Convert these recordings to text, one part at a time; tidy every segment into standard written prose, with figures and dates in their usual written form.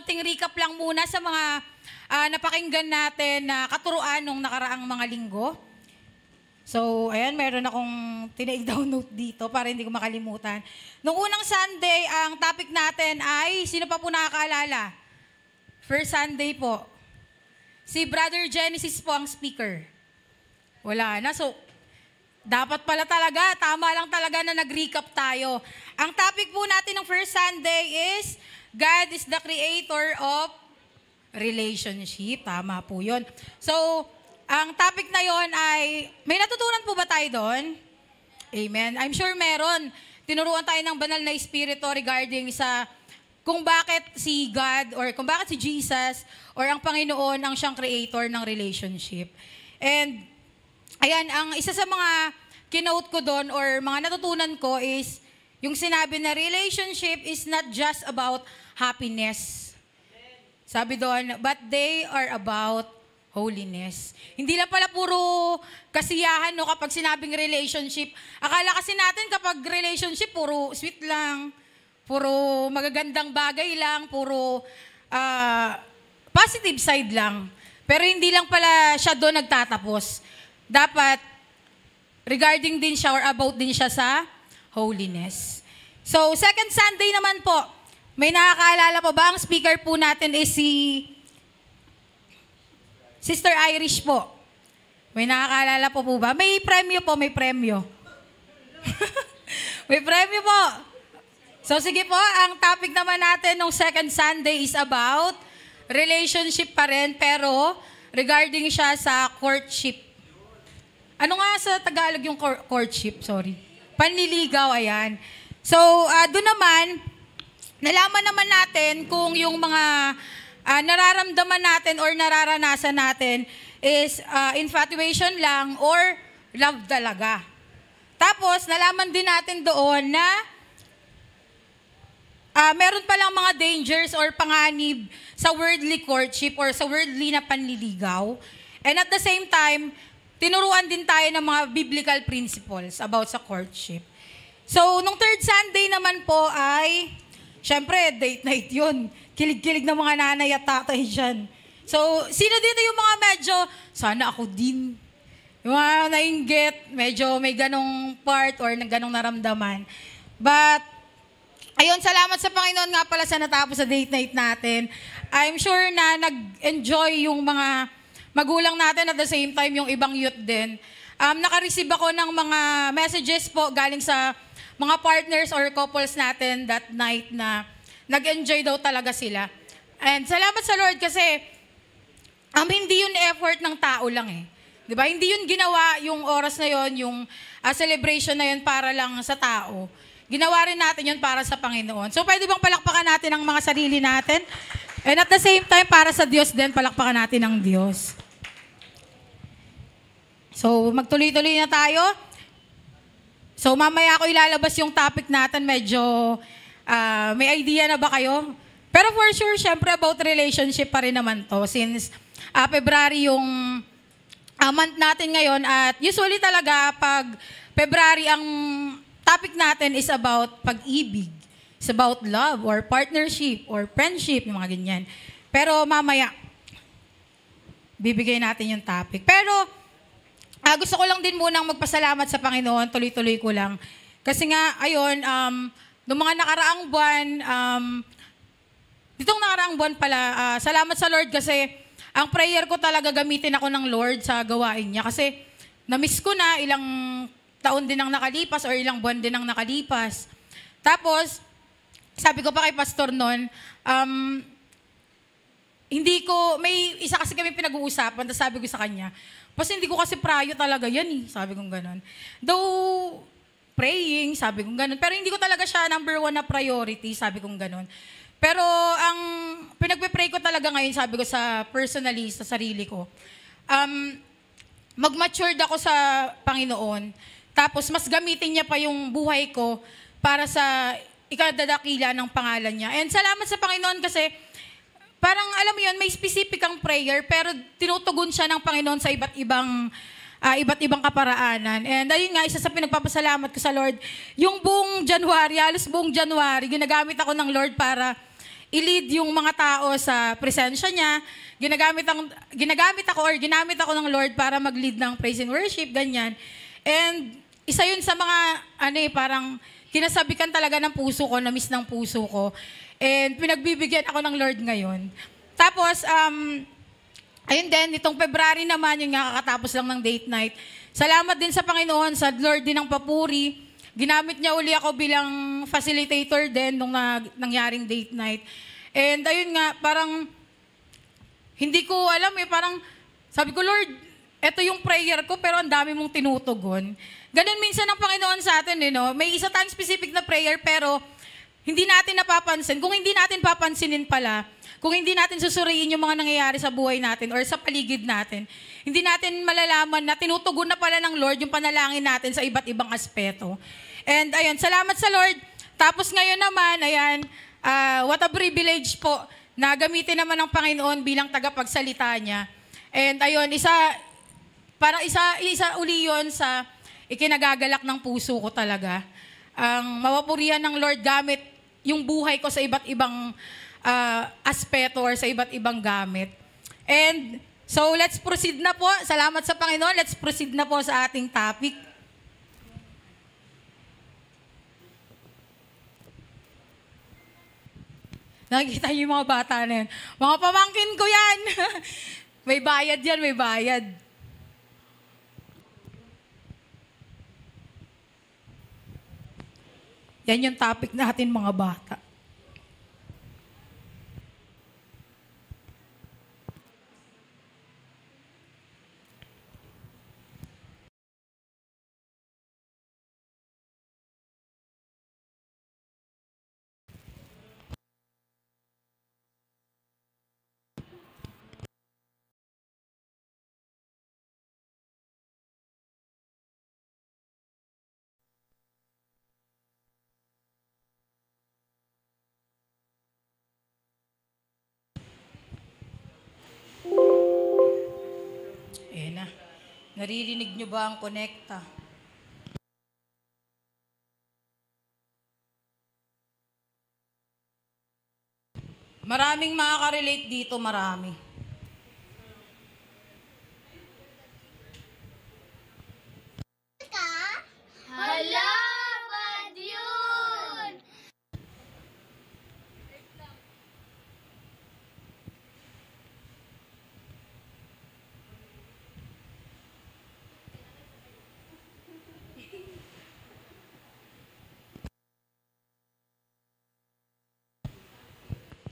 konting recap lang muna sa mga napakinggan natin na katuruan nung nakaraang mga linggo. So, ayan, meron akong tinaig down note dito para hindi ko makalimutan. Nung unang Sunday, ang topic natin ay, sino pa po nakakaalala? First Sunday po. Si Brother Genesis po ang speaker. Wala na. So, dapat pala talaga, tama lang talaga na nag-recap tayo. Ang topic po natin ng first Sunday is, God is the creator of relationship. Tama po yun. So, ang topic na yon ay, may natutunan po ba tayo doon? Amen. I'm sure meron. Tinuruan tayo ng banal na espiritu regarding sa kung bakit si God or kung bakit si Jesus or ang Panginoon ang siyang creator ng relationship. And, ayan, ang isa sa mga kinote ko doon or mga natutunan ko is yung sinabi na relationship is not just about happiness. Sabi doon, but they are about holiness. Hindi lang pala puro kasiyahan no, kapag sinabing relationship. Akala kasi natin kapag relationship, puro sweet lang, puro magagandang bagay lang, puro positive side lang. Pero hindi lang pala siya doon nagtatapos. Dapat, regarding din siya or about din siya sa holiness. So, second Sunday naman po, may nakakaalala po ba? Ang speaker po natin is si Sister Irish po. May nakakaalala po ba? May premyo po, may premyo. May premyo po. So sige po, ang topic naman natin nung second Sunday is about relationship pa rin, pero regarding siya sa courtship. Ano nga sa Tagalog yung courtship? Sorry. Panliligaw, ayan. So, doon naman, nalaman naman natin kung yung mga nararamdaman natin or nararanasan natin is infatuation lang or love talaga. Tapos, nalaman din natin doon na meron palang mga dangers or panganib sa worldly courtship or sa worldly na panliligaw. And at the same time, tinuruan din tayo ng mga biblical principles about sa courtship. So, nung third Sunday naman po ay, syempre, date night yun. Kilig-kilig ng mga nanay at tatay dyan. So, sino dito yung mga medyo, sana ako din. Yung mga nainggit, medyo may ganong part or ganong naramdaman. But, ayun, salamat sa Panginoon nga pala sa natapos sa date night natin. I'm sure na nag-enjoy yung mga magulang natin at the same time yung ibang youth din. Naka-receive ako ng mga messages po galing sa mga partners or couples natin that night na nag-enjoy daw talaga sila. And salamat sa Lord kasi hindi yun effort ng tao lang eh. Diba? Hindi yun ginawa yung oras na yun, yung celebration na yun para lang sa tao. Ginawa rin natin yun para sa Panginoon. So pwede bang palakpakan natin ang mga sarili natin? And at the same time, para sa Diyos din, palakpakan natin ang Diyos. So magtuloy-tuloy na tayo. So mamaya ako ilalabas yung topic natin, medyo may idea na ba kayo? Pero for sure, syempre about relationship pa rin naman to. Since February yung month natin ngayon at usually talaga pag February ang topic natin is about pag-ibig. It's about love or partnership or friendship, yung mga ganyan. Pero mamaya, bibigay natin yung topic. Pero gusto ko lang din munang magpasalamat sa Panginoon, tuloy-tuloy ko lang. Kasi nga, ayun, noong mga nakaraang buwan, ditong nakaraang buwan pala, salamat sa Lord kasi ang prayer ko talaga gamitin ako ng Lord sa gawain niya. Kasi na-miss ko na, ilang taon din ang nakalipas or ilang buwan din ang nakalipas. Tapos, sabi ko pa kay Pastor noon, may isa kasi kami pinag-uusapan, tapos sabi ko sa kanya, hindi ko kasi prayo talaga yan eh, sabi kong ganon. Though, praying, sabi kong ganon. Pero hindi ko talaga siya number one na priority, sabi kong ganon. Pero ang pinagpe-pray ko talaga ngayon, sabi ko sa personally, sa sarili ko, mag-matured ako sa Panginoon, tapos mas gamitin niya pa yung buhay ko para sa ikadadakila ng pangalan niya. And salamat sa Panginoon kasi parang alam mo yun, may specific ang prayer, pero tinutugon siya ng Panginoon sa iba't ibang kaparaanan. And ayun nga, isa sa pinagpapasalamat ko sa Lord, yung buong January, halos buong January, ginagamit ako ng Lord para i-lead yung mga tao sa presensya niya. Ginamit ako ng Lord para mag-lead ng praise and worship, ganyan. And isa yun sa mga, parang kinasabikan talaga ng puso ko, na-miss ng puso ko. And pinagbibigyan ako ng Lord ngayon. Tapos, ayun din, itong February naman, yung kakatapos lang ng date night. Salamat din sa Panginoon, sa Lord din ng papuri. Ginamit niya uli ako bilang facilitator din nung nangyaring date night. And ayun nga, parang hindi ko alam parang sabi ko, Lord, eto yung prayer ko pero ang dami mong tinutugon. Ganun minsan ang Panginoon sa atin, no? May isa tayong specific na prayer pero hindi natin napapansin. Kung hindi natin papansinin pala, kung hindi natin susuriin yung mga nangyayari sa buhay natin or sa paligid natin, hindi natin malalaman na tinutugon na pala ng Lord yung panalangin natin sa iba't ibang aspeto. And ayun, salamat sa Lord. Tapos ngayon naman, ayan, what a privilege po na gamitin naman ng Panginoon bilang tagapagsalita niya. And ayun, isa uli yun sa ikinagagalak ng puso ko talaga. Ang mapapurihan ng Lord gamit yung buhay ko sa iba't ibang aspeto or sa iba't ibang gamit. And so let's proceed na po. Salamat sa Panginoon. Let's proceed na po sa ating topic. Nakikita niyo yung mga bata na yan. Mga pamangkin ko yan. May bayad yan, may bayad. Yan yung topic natin, mga bata. Ayan na. Naririnig nyo ba ang konekta? Maraming makaka-relate dito, marami. Hala, bad yun!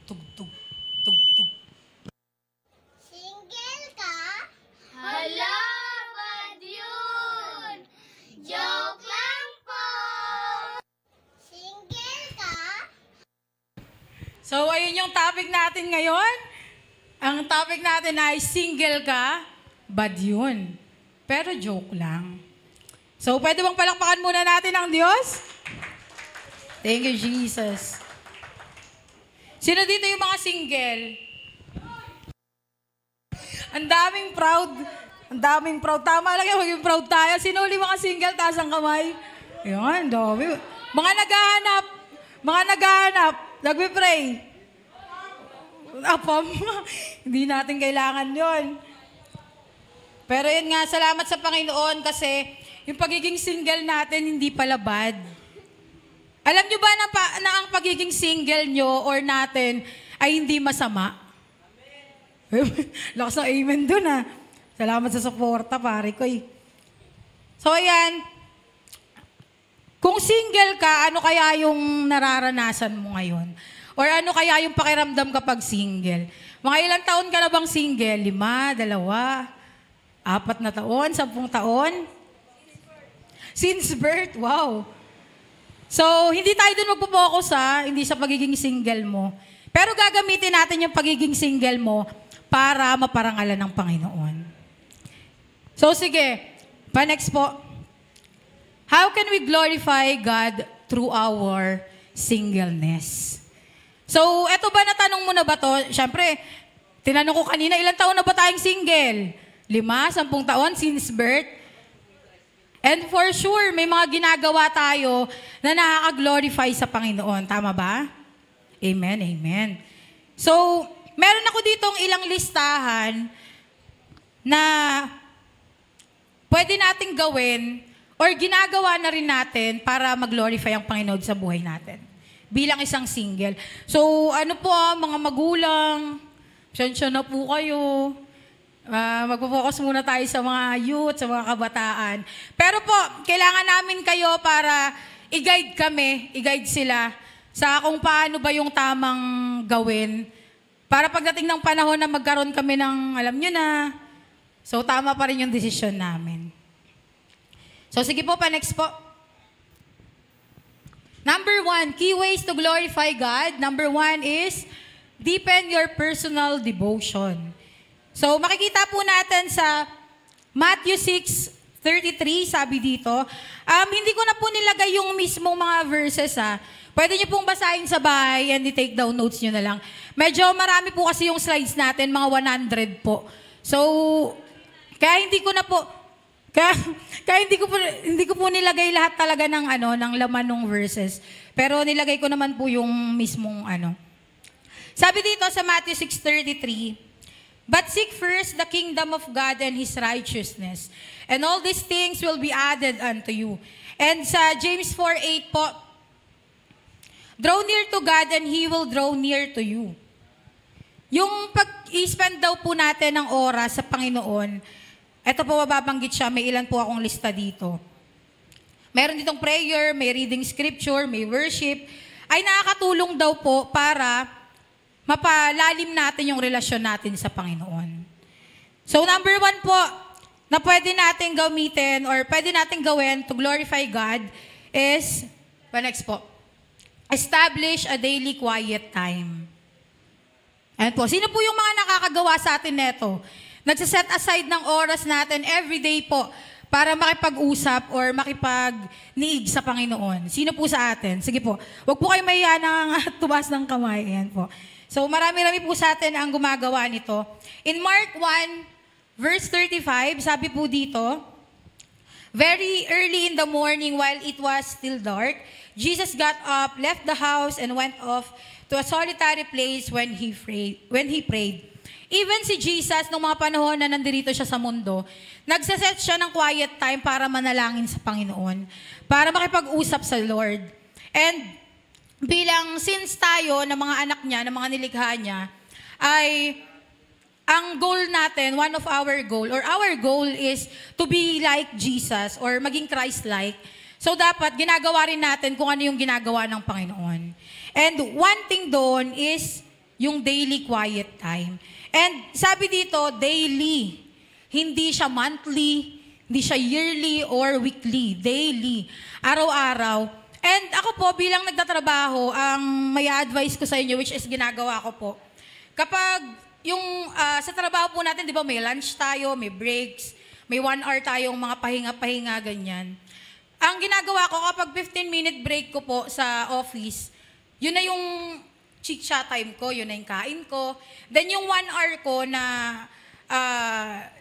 Tug-tug, tug-tug. Single ka? Hala, bad yun! Joke lang po! Single ka? So, ayun yung topic natin ngayon. Ang topic natin ay single ka, bad yun. Pero joke lang. So, pwede bang palakpakan muna natin ang Diyos? Thank you, Jesus. Sino dito yung mga single? Ang daming proud. Ang daming proud. Tama lang yung maging proud tayo. Sino uli mga single? Taas ang kamay. Ayan, dami. Mga naghahanap. Nagpe-pray. Apam. Hindi natin kailangan yon. Pero yun nga, salamat sa Panginoon kasi yung pagiging single natin hindi pala bad. Alam nyo ba na ang pagiging single nyo or natin ay hindi masama? Lakas ng amen dun Salamat sa suporta, pare ko So ayan, kung single ka, ano kaya yung nararanasan mo ngayon? Or ano kaya yung pakiramdam kapag single? Mga ilang taon ka na bang single? 5, 2, 4 na taon, 10 taon? Since birth, wow. So, hindi tayo dun magpo-focus hindi sa pagiging single mo. Pero gagamitin natin yung pagiging single mo para maparangalan ng Panginoon. So, sige. Pa-next po. How can we glorify God through our singleness? So, eto ba natanong mo na ba to? Siyempre, tinanong ko kanina, ilang taon na ba tayong single? 5, 10 taon since birth? And for sure, may mga ginagawa tayo na nakaka-glorify sa Panginoon. Tama ba? Amen, amen. So, meron ako ditong ilang listahan na pwede nating gawin or ginagawa na rin natin para mag-glorify ang Panginoon sa buhay natin bilang isang single. So, ano po mga magulang, sensya na po kayo. Magpo-focus muna tayo sa mga youth, sa mga kabataan. Pero po, kailangan namin kayo para i-guide kami, i-guide sila sa kung paano ba yung tamang gawin. Para pagdating ng panahon na magkaroon kami ng, alam nyo na, so tama pa rin yung desisyon namin. So sige po, next po. Number 1, key ways to glorify God. Number 1 is deepen your personal devotion. So, makikita po natin sa Matthew 6:33, sabi dito. Hindi ko na po nilagay yung mismong mga verses, Pwede nyo pong basahin sa bahay and i-take down notes nyo na lang. Medyo marami po kasi yung slides natin, mga 100 po. So, kaya hindi ko na po, kaya hindi ko po nilagay lahat talaga ng laman ng verses. Pero nilagay ko naman po yung mismong Sabi dito sa Matthew 6:33, "But seek first the kingdom of God and His righteousness, and all these things will be added unto you." And sa James 4:8 po, "Draw near to God and He will draw near to you." Yung pag-i-spend daw po natin ng oras sa Panginoon, eto po mababanggit siya, may ilan po akong lista dito. Meron ditong prayer, may reading scripture, may worship, ay nakakatulong daw po para mapalalim natin yung relasyon natin sa Panginoon. So number 1 po, na pwede natin gamitin or pwede natin gawin to glorify God is, next po, establish a daily quiet time. Ayan po, sino po yung mga nakakagawa sa atin neto? Nagsaset aside ng oras natin everyday po para makipag-usap or makipag-niig sa Panginoon. Sino po sa atin? Sige po, wag po kayo mahiya ng tumas ng kamay. Ayan po. So, marami-rami po sa atin ang gumagawa nito. In Mark 1, verse 35, sabi po dito, "Very early in the morning, while it was still dark, Jesus got up, left the house, and went off to a solitary place when he prayed." Even si Jesus, nung mga panahon na nandirito siya sa mundo, nagsaset siya ng quiet time para manalangin sa Panginoon, para makipag-usap sa Lord. And since tayo na mga anak niya, na mga nilikha niya, ay ang goal natin, one of our goal is to be like Jesus or maging Christ-like. So dapat ginagawa rin natin kung ano yung ginagawa ng Panginoon. And one thing doon is yung daily quiet time. And sabi dito, daily. Hindi siya monthly, hindi siya yearly or weekly. Daily. Araw-araw. And ako po, bilang nagtatrabaho, ang may advice ko sa inyo, which is ginagawa ko po, kapag yung sa trabaho po natin, di ba, may lunch tayo, may breaks, may 1 hour tayong mga pahinga-pahinga, ganyan. Ang ginagawa ko, kapag 15-minute break ko po sa office, yun na yung chit-chat time ko, yun na yung kain ko. Then yung 1 hour ko na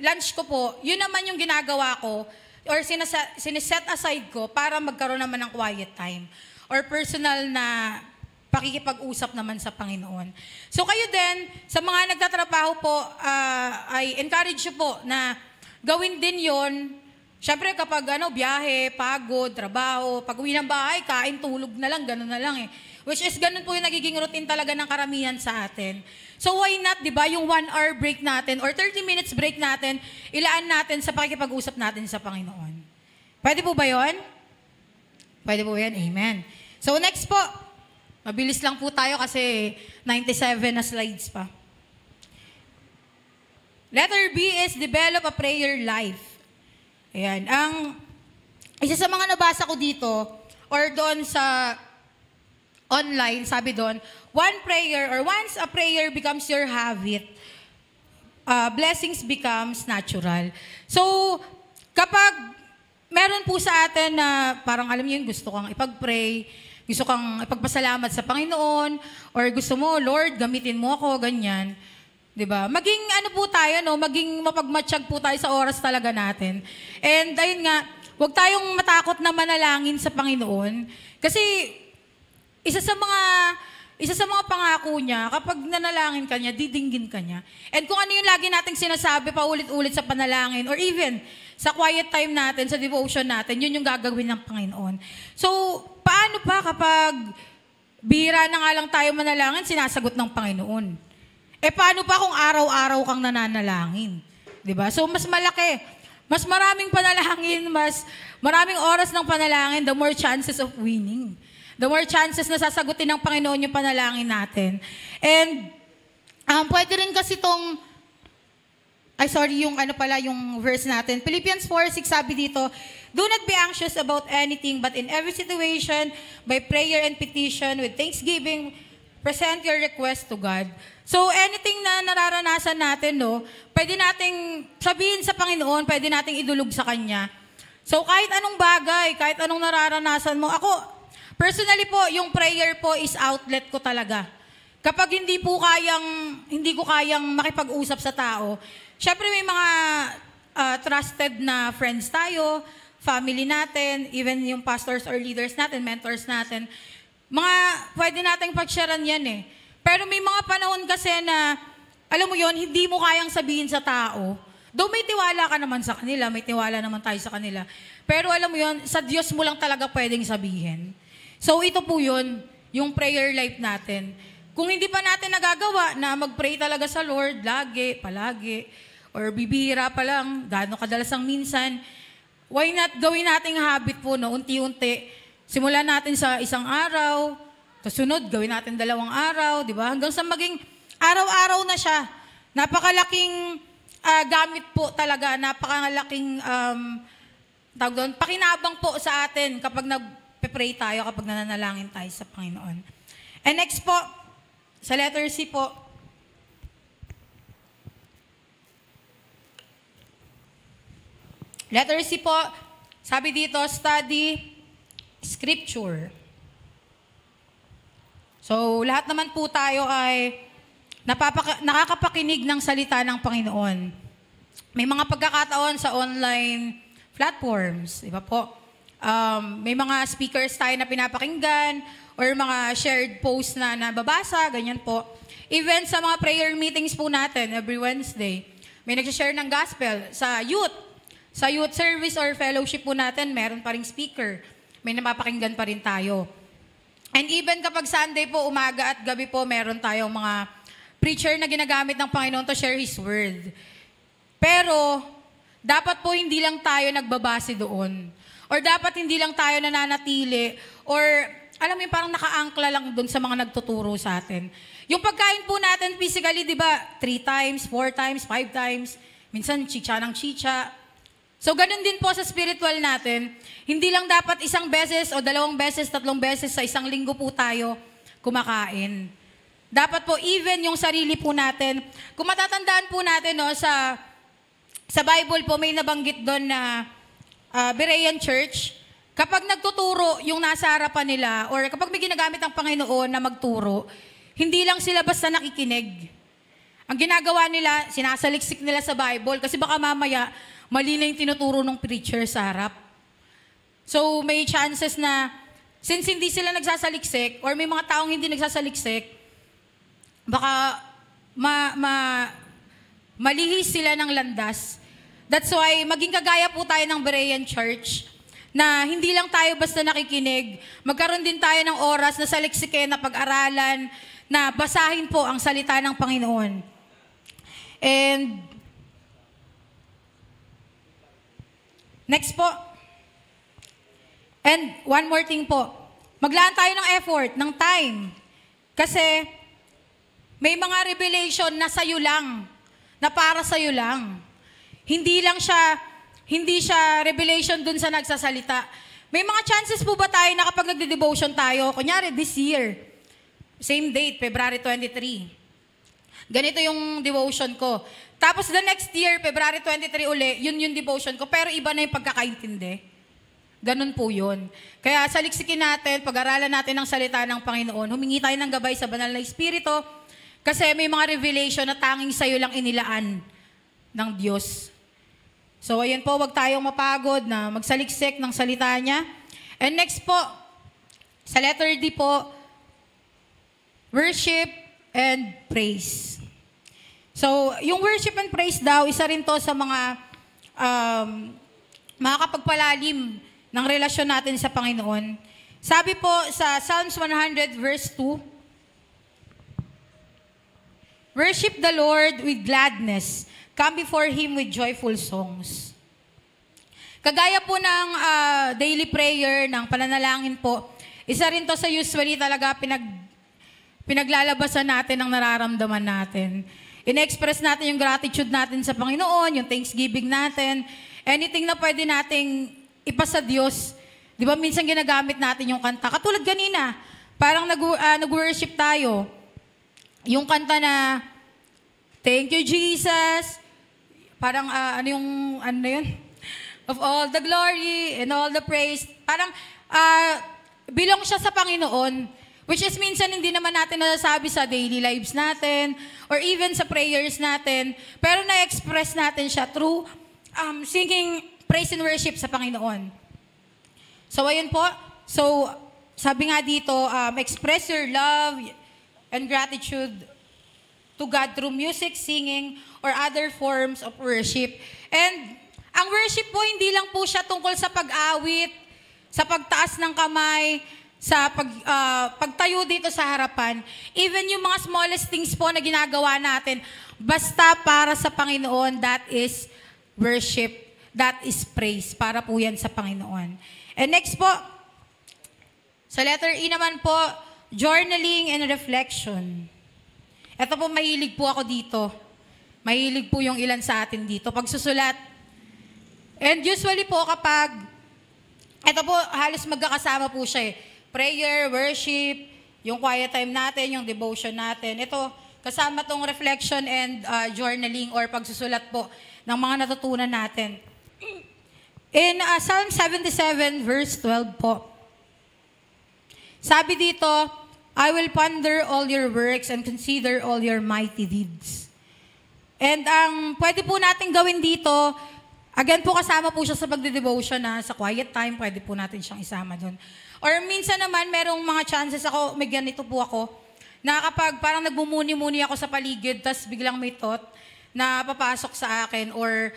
lunch ko po, yun naman yung ginagawa ko, or siniset aside ko para magkaroon naman ng quiet time or personal na pakikipag-usap naman sa Panginoon. So kayo din, sa mga nagtatrabaho po, I encourage you po na gawin din yon. Siyempre kapag biyahe, pagod, trabaho, pag uwi ng bahay, kain, tulog na lang, gano'n na lang Which is ganun po yung nagiging routine talaga ng karamihan sa atin. So why not, di ba, yung 1 hour break natin or 30 minutes break natin, ilaan natin sa pakikipag-usap natin sa Panginoon. Pwede po ba yun? Pwede po yan, amen. So next po, mabilis lang po tayo kasi 97 na slides pa. Letter B is develop a prayer life. Ayan, isa sa mga nabasa ko dito or doon sa online, sabi doon, once a prayer becomes your habit, blessings becomes natural. So, kapag meron po sa atin na parang alam niyo yung gusto kang ipag-pray, gusto kang ipagpasalamat sa Panginoon, or gusto mo, Lord, gamitin mo ako, ganyan. 'Di ba? Maging po tayo, maging mapagmatsyag po tayo sa oras talaga natin. And ayun nga, huwag tayong matakot na manalangin sa Panginoon kasi isa sa mga isa sa mga pangako niya, kapag nanalangin ka niya, didinggin ka niya. And kung ano yung lagi nating sinasabi paulit-ulit sa panalangin or even sa quiet time natin, sa devotion natin, yun yung gagawin ng Panginoon. So, paano pa kapag bihira na nga lang tayo manalangin, sinasagot ng Panginoon? Paano pa kung araw-araw kang nananalangin? Diba? So, mas malaki. Mas maraming panalangin, mas maraming oras ng panalangin, the more chances of winning. The more chances na sasagutin ng Panginoon yung panalangin natin. And, pwede rin kasi yung verse natin. Philippians 4:6 sabi dito, do not be anxious about anything, but in every situation, by prayer and petition, with thanksgiving, present your request to God. So, anything na nararanasan natin, pwede nating sabihin sa Panginoon, pwede nating idulog sa Kanya. So, kahit anong bagay, kahit anong nararanasan mo, personally po, yung prayer po is outlet ko talaga. Kapag hindi ko kayang makipag-usap sa tao, syempre may mga trusted na friends tayo, family natin, even yung pastors or leaders natin, mentors natin, pwede nating pag-sharean yan eh. Pero may mga panahon kasi na, alam mo yon, hindi mo kayang sabihin sa tao. Though may tiwala ka naman sa kanila, may tiwala naman tayo sa kanila. Pero alam mo yon, sa Diyos mo lang talaga pwedeng sabihin. So ito po yun, yung prayer life natin. Kung hindi pa natin nagagawa na mag-pray talaga sa Lord, palagi, or bibihira pa lang, gaano kadalasang minsan, why not gawin nating habit po, unti-unti. Simulan natin sa isang araw, kasunod, gawin natin 2 araw, di ba? Hanggang sa maging araw-araw na siya. Napakalaking gamit po talaga, napakalaking pakinabang po sa atin kapag pray tayo, kapag nananalangin tayo sa Panginoon. And next po, sa letter C po, letter C po, sabi dito, study Scripture. So, lahat naman po tayo ay nakakapakinig ng salita ng Panginoon. May mga pagkakataon sa online platforms, di ba po? May mga speakers tayo na pinapakinggan or mga shared posts na nababasa, ganyan po. Even sa mga prayer meetings po natin every Wednesday, may nag-share ng gospel sa youth. Sa youth service or fellowship po natin, meron pa ring speaker. May napapakinggan pa rin tayo. And even kapag Sunday po, umaga at gabi po, meron tayong mga preacher na ginagamit ng Panginoon to share His Word. Pero, dapat po hindi lang tayo nagbabase doon. Or dapat hindi lang tayo nananatili, or alam mo yung parang nakaangkla lang doon sa mga nagtuturo sa atin. Yung pagkain po natin physically, di ba, 3 times, 4 times, 5 times, minsan chicha ng chicha. So, ganun din po sa spiritual natin. Hindi lang dapat 1 beses o 2 beses, 3 beses sa isang linggo po tayo kumakain. Dapat po, even yung sarili po natin, kung matatandaan po natin, sa Bible po, may nabanggit doon na Berean Church, kapag nagtuturo yung nasa harapan nila, or kapag may ginagamit ang Panginoon na magturo, hindi lang sila basta nakikinig. Ang ginagawa nila, sinasaliksik nila sa Bible, kasi baka mamaya, mali na yung tinuturo ng preacher sa harap. So, may chances na, since hindi sila nagsasaliksik, or may mga taong hindi nagsasaliksik, baka malihis sila ng landas. That's why, maging kagaya po tayo ng Berean Church, na hindi lang tayo basta nakikinig, magkaroon din tayo ng oras na saliksikin, na pag-aralan, na basahin po ang salita ng Panginoon. And, next po. And, one more thing po. Maglaan tayo ng effort, ng time. Kasi, may mga revelation na sa'yo lang, na para sa'yo lang. Hindi siya revelation dun sa nagsasalita. May mga chances po ba tayo na kapag nagde-devotion tayo, kunyari this year, same date, February 23. Ganito yung devotion ko. Tapos the next year, February 23 uli, yun yung devotion ko, pero iba na yung pagkakaintindi. Ganun po yun. Kaya saliksikin natin, pag-aralan natin ang salita ng Panginoon, humingi tayo ng gabay sa banal na Espiritu, kasi may mga revelation na tanging sa'yo lang inilaan ng Diyos. So, ayan po, wag tayong mapagod na magsaliksik ng salita niya. And next po, sa letter D po, worship and praise. So, yung worship and praise daw, isa rin to sa mga makakapagpalalim ng relasyon natin sa Panginoon. Sabi po sa Psalms 100 verse 2, worship the Lord with gladness. Come before Him with joyful songs. Kagaya po ng daily prayer, ng pananalangin po, isa rin to sa usually talaga pinaglalabasan natin ang nararamdaman natin. In-express natin yung gratitude natin sa Panginoon, yung thanksgiving natin, anything na pwede nating ipasa Diyos. Di ba minsan ginagamit natin yung kanta. Katulad kanina, parang nag-worship tayo. Yung kanta na, thank you Jesus, parang ano yun? Of all the glory and all the praise. Parang belong siya sa Panginoon. Which is minsan hindi naman natin nasasabi sa daily lives natin or even sa prayers natin. Pero na-express natin siya through singing praise and worship sa Panginoon. So ayun po. So sabi nga dito, express your love and gratitude to God through music, singing, or other forms of worship. And ang worship po, hindi lang po siya tungkol sa pag-awit, sa pagtaas ng kamay, sa pagtayo dito sa harapan. Even yung mga smallest things po na ginagawa natin, basta para sa Panginoon, that is worship, that is praise. Para po yan sa Panginoon. And next po, sa letter E naman po, journaling and reflection. Ito po, mahilig po ako dito. Mahilig po yung ilan sa atin dito. Pagsusulat. And usually po kapag, ito po, halos magkakasama po siya eh. Prayer, worship, yung quiet time natin, yung devotion natin. Ito, kasama tong reflection and journaling or pagsusulat po ng mga natutunan natin. In Psalm 77 verse 12 po, sabi dito, I will ponder all your works and consider all your mighty deeds. And ang pwede po natin gawin dito, again po kasama po siya sa pagde-devotion na sa quiet time, pwede po natin siyang isama doon. Or minsan naman, merong mga chances ako, may ganito po ako, na kapag parang nagbumuni-muni ako sa paligid, tas biglang may thought na papasok sa akin, or,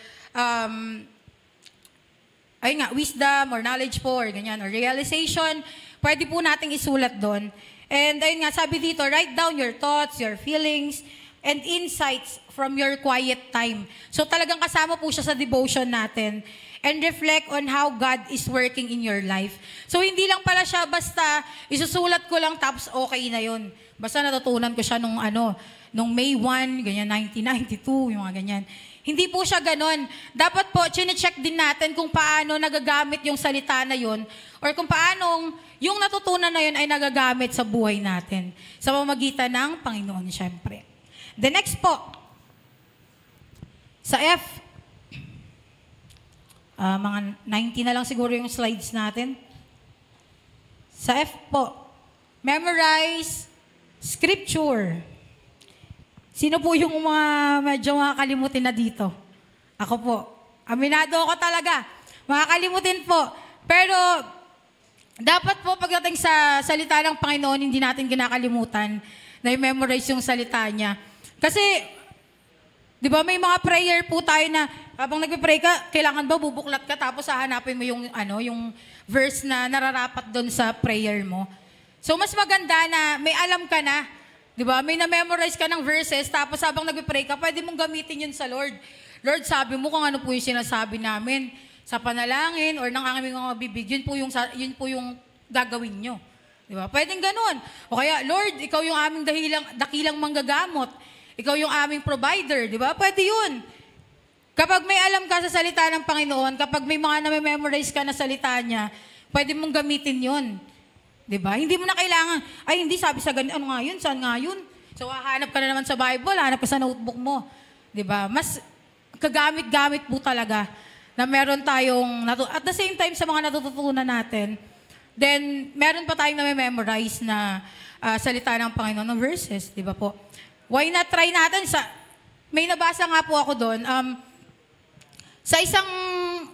ayun nga, wisdom, or knowledge po, or ganyan, or realization, pwede po nating isulat doon. And ayun nga, sabi dito, write down your thoughts, your feelings, and insights from your quiet time. So talagang kasama po siya sa devotion natin. And reflect on how God is working in your life. So hindi lang pala siya basta isusulat ko lang tapos okay na yun. Basta natutunan ko siya nung May 1, ganyan, 1992, yung mga ganyan. Hindi po siya ganon. Dapat po, chine-check din natin kung paano nagagamit yung salita na yun or kung paano yung natutunan na yun ay nagagamit sa buhay natin. Sa pamamagitan ng Panginoon, syempre. The next po, sa F, mga 90 na lang siguro yung slides natin. Sa F po, memorize scripture. Sino po yung mga medyo makakalimutin na dito? Ako po. Aminado ako talaga. Makakalimutin po. Pero, dapat po pagdating sa salita ng Panginoon, hindi natin kinakalimutan na i-memorize yung salita niya. Kasi, di ba may mga prayer po tayo na habang nagpe-pray ka, kailangan ba bubuklat ka tapos hahanapin mo yung verse na nararapat doon sa prayer mo. So mas maganda na may alam ka na, 'di ba? May na-memorize ka ng verses tapos habang nagpe-pray ka, pwede mong gamitin 'yun sa Lord. Lord, sabi mo kung ano po yung sinasabi namin sa panalangin or ng aming mga bibig, yun po yung gagawin nyo. 'Di ba? Pwedeng ganoon. O kaya, Lord, ikaw yung aming dakilang manggagamot. Ikaw yung aming provider, 'di ba? Pwede 'yun. Kapag may alam ka sa salita ng Panginoon, kapag may mga na-memorize ka na salita niya, pwede mong gamitin yun. Diba? Hindi mo na kailangan, ay hindi sabi sa ganito, ano nga yun, saan nga yun? So hahanap ka na naman sa Bible, hanap ka sa notebook mo. Diba? Mas kagamit-gamit po talaga na meron tayong, at the same time sa mga natututunan natin, then meron pa tayong na-memorize na salita ng Panginoon ng verses. Diba po? Why not try natin may nabasa nga po ako doon, sa isang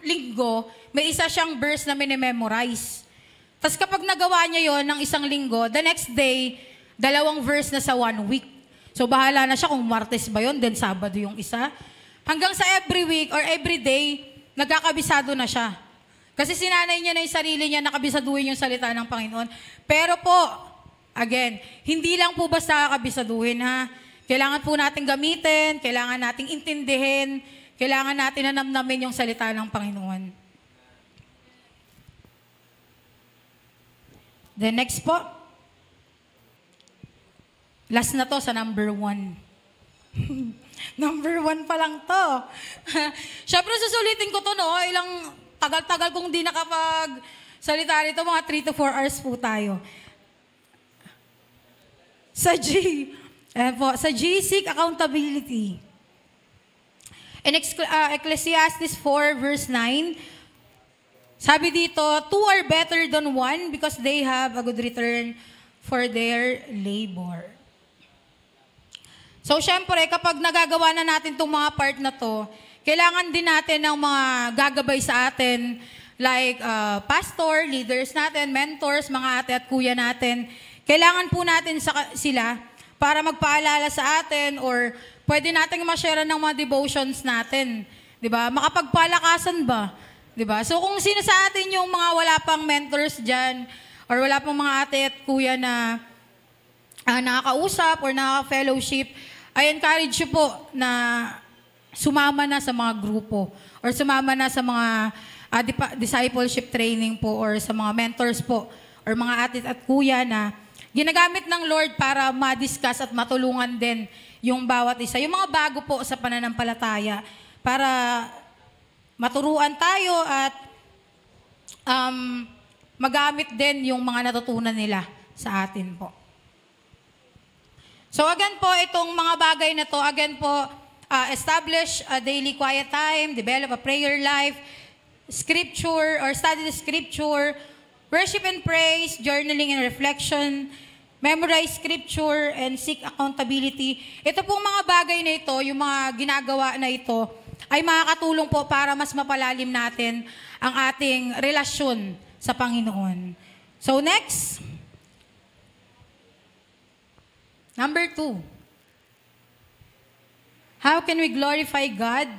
linggo, may isa siyang verse na minimemorize. Tapos kapag nagawa niya yon ng isang linggo, the next day, 2 verse na sa 1 week. So bahala na siya kung Martes ba yun, then Sabado yung isa. Hanggang sa every week or every day, nagkakabisado na siya. Kasi sinanay niya na yung sarili niya, nakabisaduhin yung salita ng Panginoon. Pero po, again, hindi lang po basta kakabisaduhin ha. Kailangan po natin gamitin, kailangan nating intindihin, kailangan natin nanamnamin yung salita ng Panginoon. The next po. Last na to sa number 1. Number 1 pa lang to. Siyempre susulitin ko to, no? Ilang tagal-tagal kong di nakapag-salita rito, mga 3 to 4 hours po tayo. Sa seek accountability. In Ecclesiastes 4 verse 9, sabi dito, 2 are better than 1 because they have a good return for their labor. So, syempre, kapag nagagawa na natin itong mga part na to, kailangan din natin ng mga gagabay sa atin, like pastor, leaders natin, mentors, mga ate at kuya natin. Kailangan po natin sila para magpaalala sa atin or pwede natin ma-share ng mga devotions natin. Diba? Makapagpalakasan ba? Diba? So, kung sino sa atin yung mga wala pang mentors dyan or wala pang mga ate at kuya na nakakausap or nakaka-fellowship, I encourage you po na sumama na sa mga grupo or sumama na sa mga discipleship training po or sa mga mentors po or mga ate at kuya na ginagamit ng Lord para ma-discuss at matulungan din yung bawat isa. Yung mga bago po sa pananampalataya para maturuan tayo at magamit din yung mga natutunan nila sa atin po. So again po, itong mga bagay na to, again po, establish a daily quiet time, develop a prayer life, scripture or study the scripture, worship and praise, journaling and reflection, memorize scripture, and seek accountability. Ito pong mga bagay na ito, yung mga ginagawa na ito, ay makakatulong po para mas mapalalim natin ang ating relasyon sa Panginoon. So next, number 2. How can we glorify God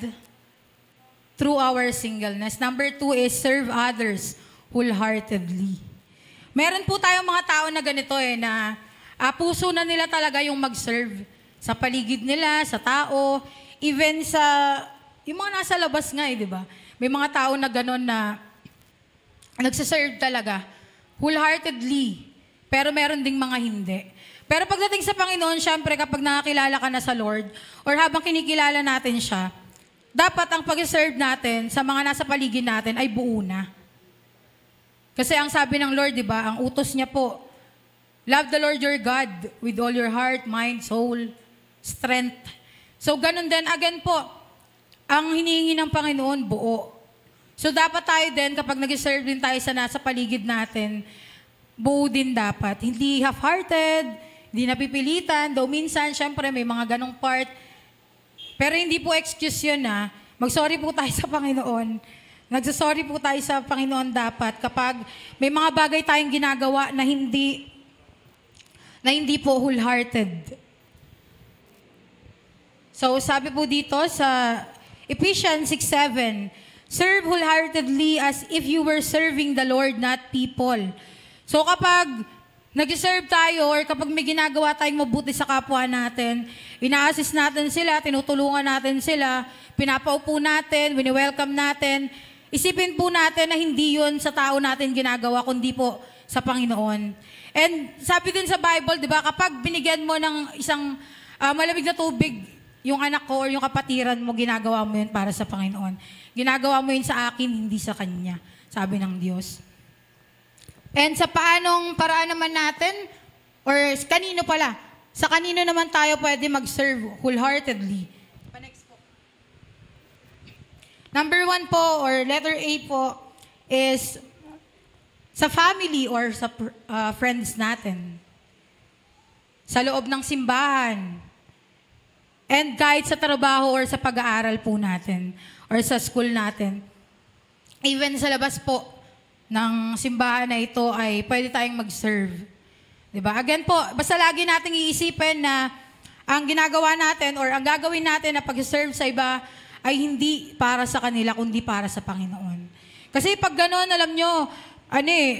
through our singleness? Number 2 is serve others wholeheartedly. Meron po tayong mga tao na ganito na puso na nila talaga yung mag-serve sa paligid nila, sa tao, even sa, yung mga nasa labas nga di ba? May mga tao na gano'n na nagsiserve talaga wholeheartedly, pero meron ding mga hindi. Pero pagdating sa Panginoon, syempre kapag nakakilala ka na sa Lord, or habang kinikilala natin siya, dapat ang pag-serve natin sa mga nasa paligid natin ay buo na. Kasi ang sabi ng Lord, di ba, ang utos niya po, love the Lord your God with all your heart, mind, soul, strength. So ganun din, again po, ang hinihingi ng Panginoon, buo. So dapat tayo din, kapag nag-serve din tayo sa nasa paligid natin, buo din dapat. Hindi half-hearted, hindi napipilitan, though minsan, syempre, may mga ganong part. Pero hindi po excuse yun mag-sorry po tayo sa Panginoon. Nagsasorry po tayo sa Panginoon dapat kapag may mga bagay tayong ginagawa na hindi po wholehearted. So, sabi po dito sa Ephesians 6:7, serve wholeheartedly as if you were serving the Lord, not people. So, kapag nag-serve tayo or kapag may ginagawa tayong mabuti sa kapwa natin, ina-assist natin sila, tinutulungan natin sila, pinapaupo natin, wini-welcome natin, isipin po natin na hindi yun sa tao natin ginagawa, kundi po sa Panginoon. And sabi din sa Bible, di ba, kapag binigyan mo ng isang malamig na tubig, yung anak ko or yung kapatiran mo, ginagawa mo yun para sa Panginoon. Ginagawa mo yun sa akin, hindi sa Kanya, sabi ng Diyos. And sa paraan naman natin, or kanino pala, sa kanino naman tayo pwede mag-serve wholeheartedly. Next po. Number 1 po, or letter A po, is sa family or sa friends natin. Sa loob ng simbahan. And kahit sa trabaho or sa pag-aaral po natin, or sa school natin. Even sa labas po ng simbahan na ito ay pwede tayong mag-serve. Diba? Again po, basta lagi nating iisipin na ang ginagawa natin or ang gagawin natin na pag-serve sa iba ay hindi para sa kanila, kundi para sa Panginoon. Kasi pag gano'n, alam nyo,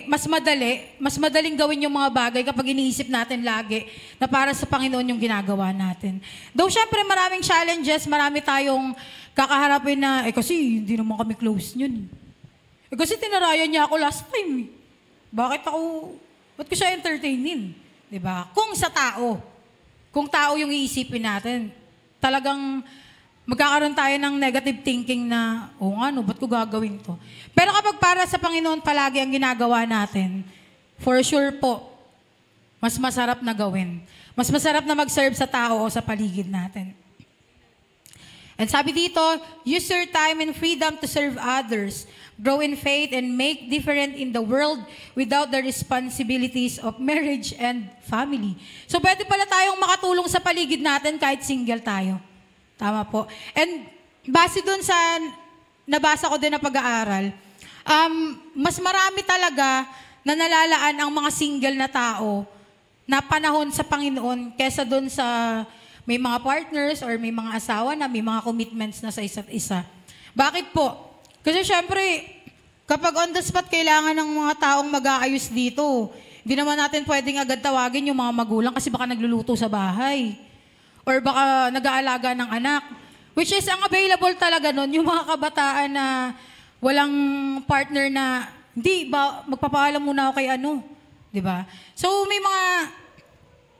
mas madaling gawin yung mga bagay kapag iniisip natin lagi na para sa Panginoon yung ginagawa natin. Though syempre maraming challenges, marami tayong kakaharapin na, kasi hindi naman kami close yun. Kasi tinarayan niya ako last time. Ba't ko siya entertainin? Diba? Kung tao yung iisipin natin, talagang magkakaroon tayo ng negative thinking na, ba't ko gagawin to? Pero kapag para sa Panginoon palagi ang ginagawa natin, for sure po, mas masarap na gawin. Mas masarap na mag-serve sa tao o sa paligid natin. And sabi dito, use your time and freedom to serve others, grow in faith, and make different in the world without the responsibilities of marriage and family. So pwede pala tayong makatulong sa paligid natin kahit single tayo. Tama po. And base dun sa nabasa ko din na pag-aaral, mas marami talaga na nalalaan ang mga single na tao na panahon sa Panginoon kesa dun sa may mga partners or may mga asawa na may mga commitments na sa isa't isa. Bakit po? Kasi syempre, kapag on the spot kailangan ng mga taong mag-aayos dito, hindi naman natin pwedeng agad tawagin yung mga magulang kasi baka nagluluto sa bahay. Or baka nag-aalaga ng anak. Which is, ang available talaga nun, yung mga kabataan na walang partner na, hindi, magpapaalam muna ako kay Diba? So, may mga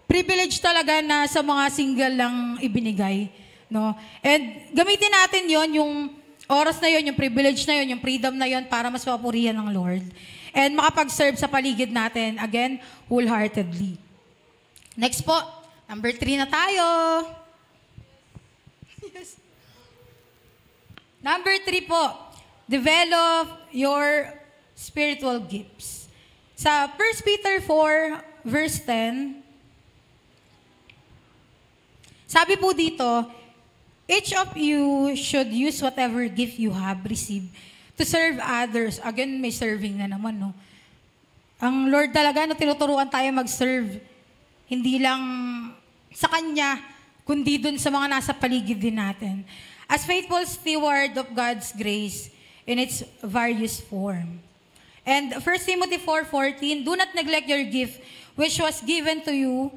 privilege talaga na sa mga single lang ibinigay. No? And gamitin natin yon, yung oras na yon, yung privilege na yon, yung freedom na yon para mas mapurihan ng Lord. And makapag-serve sa paligid natin, again, wholeheartedly. Next po, number 3 na tayo. Yes. Number 3 po, develop your spiritual gifts. Sa 1 Peter 4, verse 10, sabi po dito, each of you should use whatever gift you have received to serve others. Again, may serving na naman, no? Ang Lord talaga, tinuturuan tayo mag-serve. Hindi lang sa Kanya, kundi dun sa mga nasa paligid din natin. As faithful steward of God's grace in its various form. And 1 Timothy 4:14, do not neglect your gift, which was given to you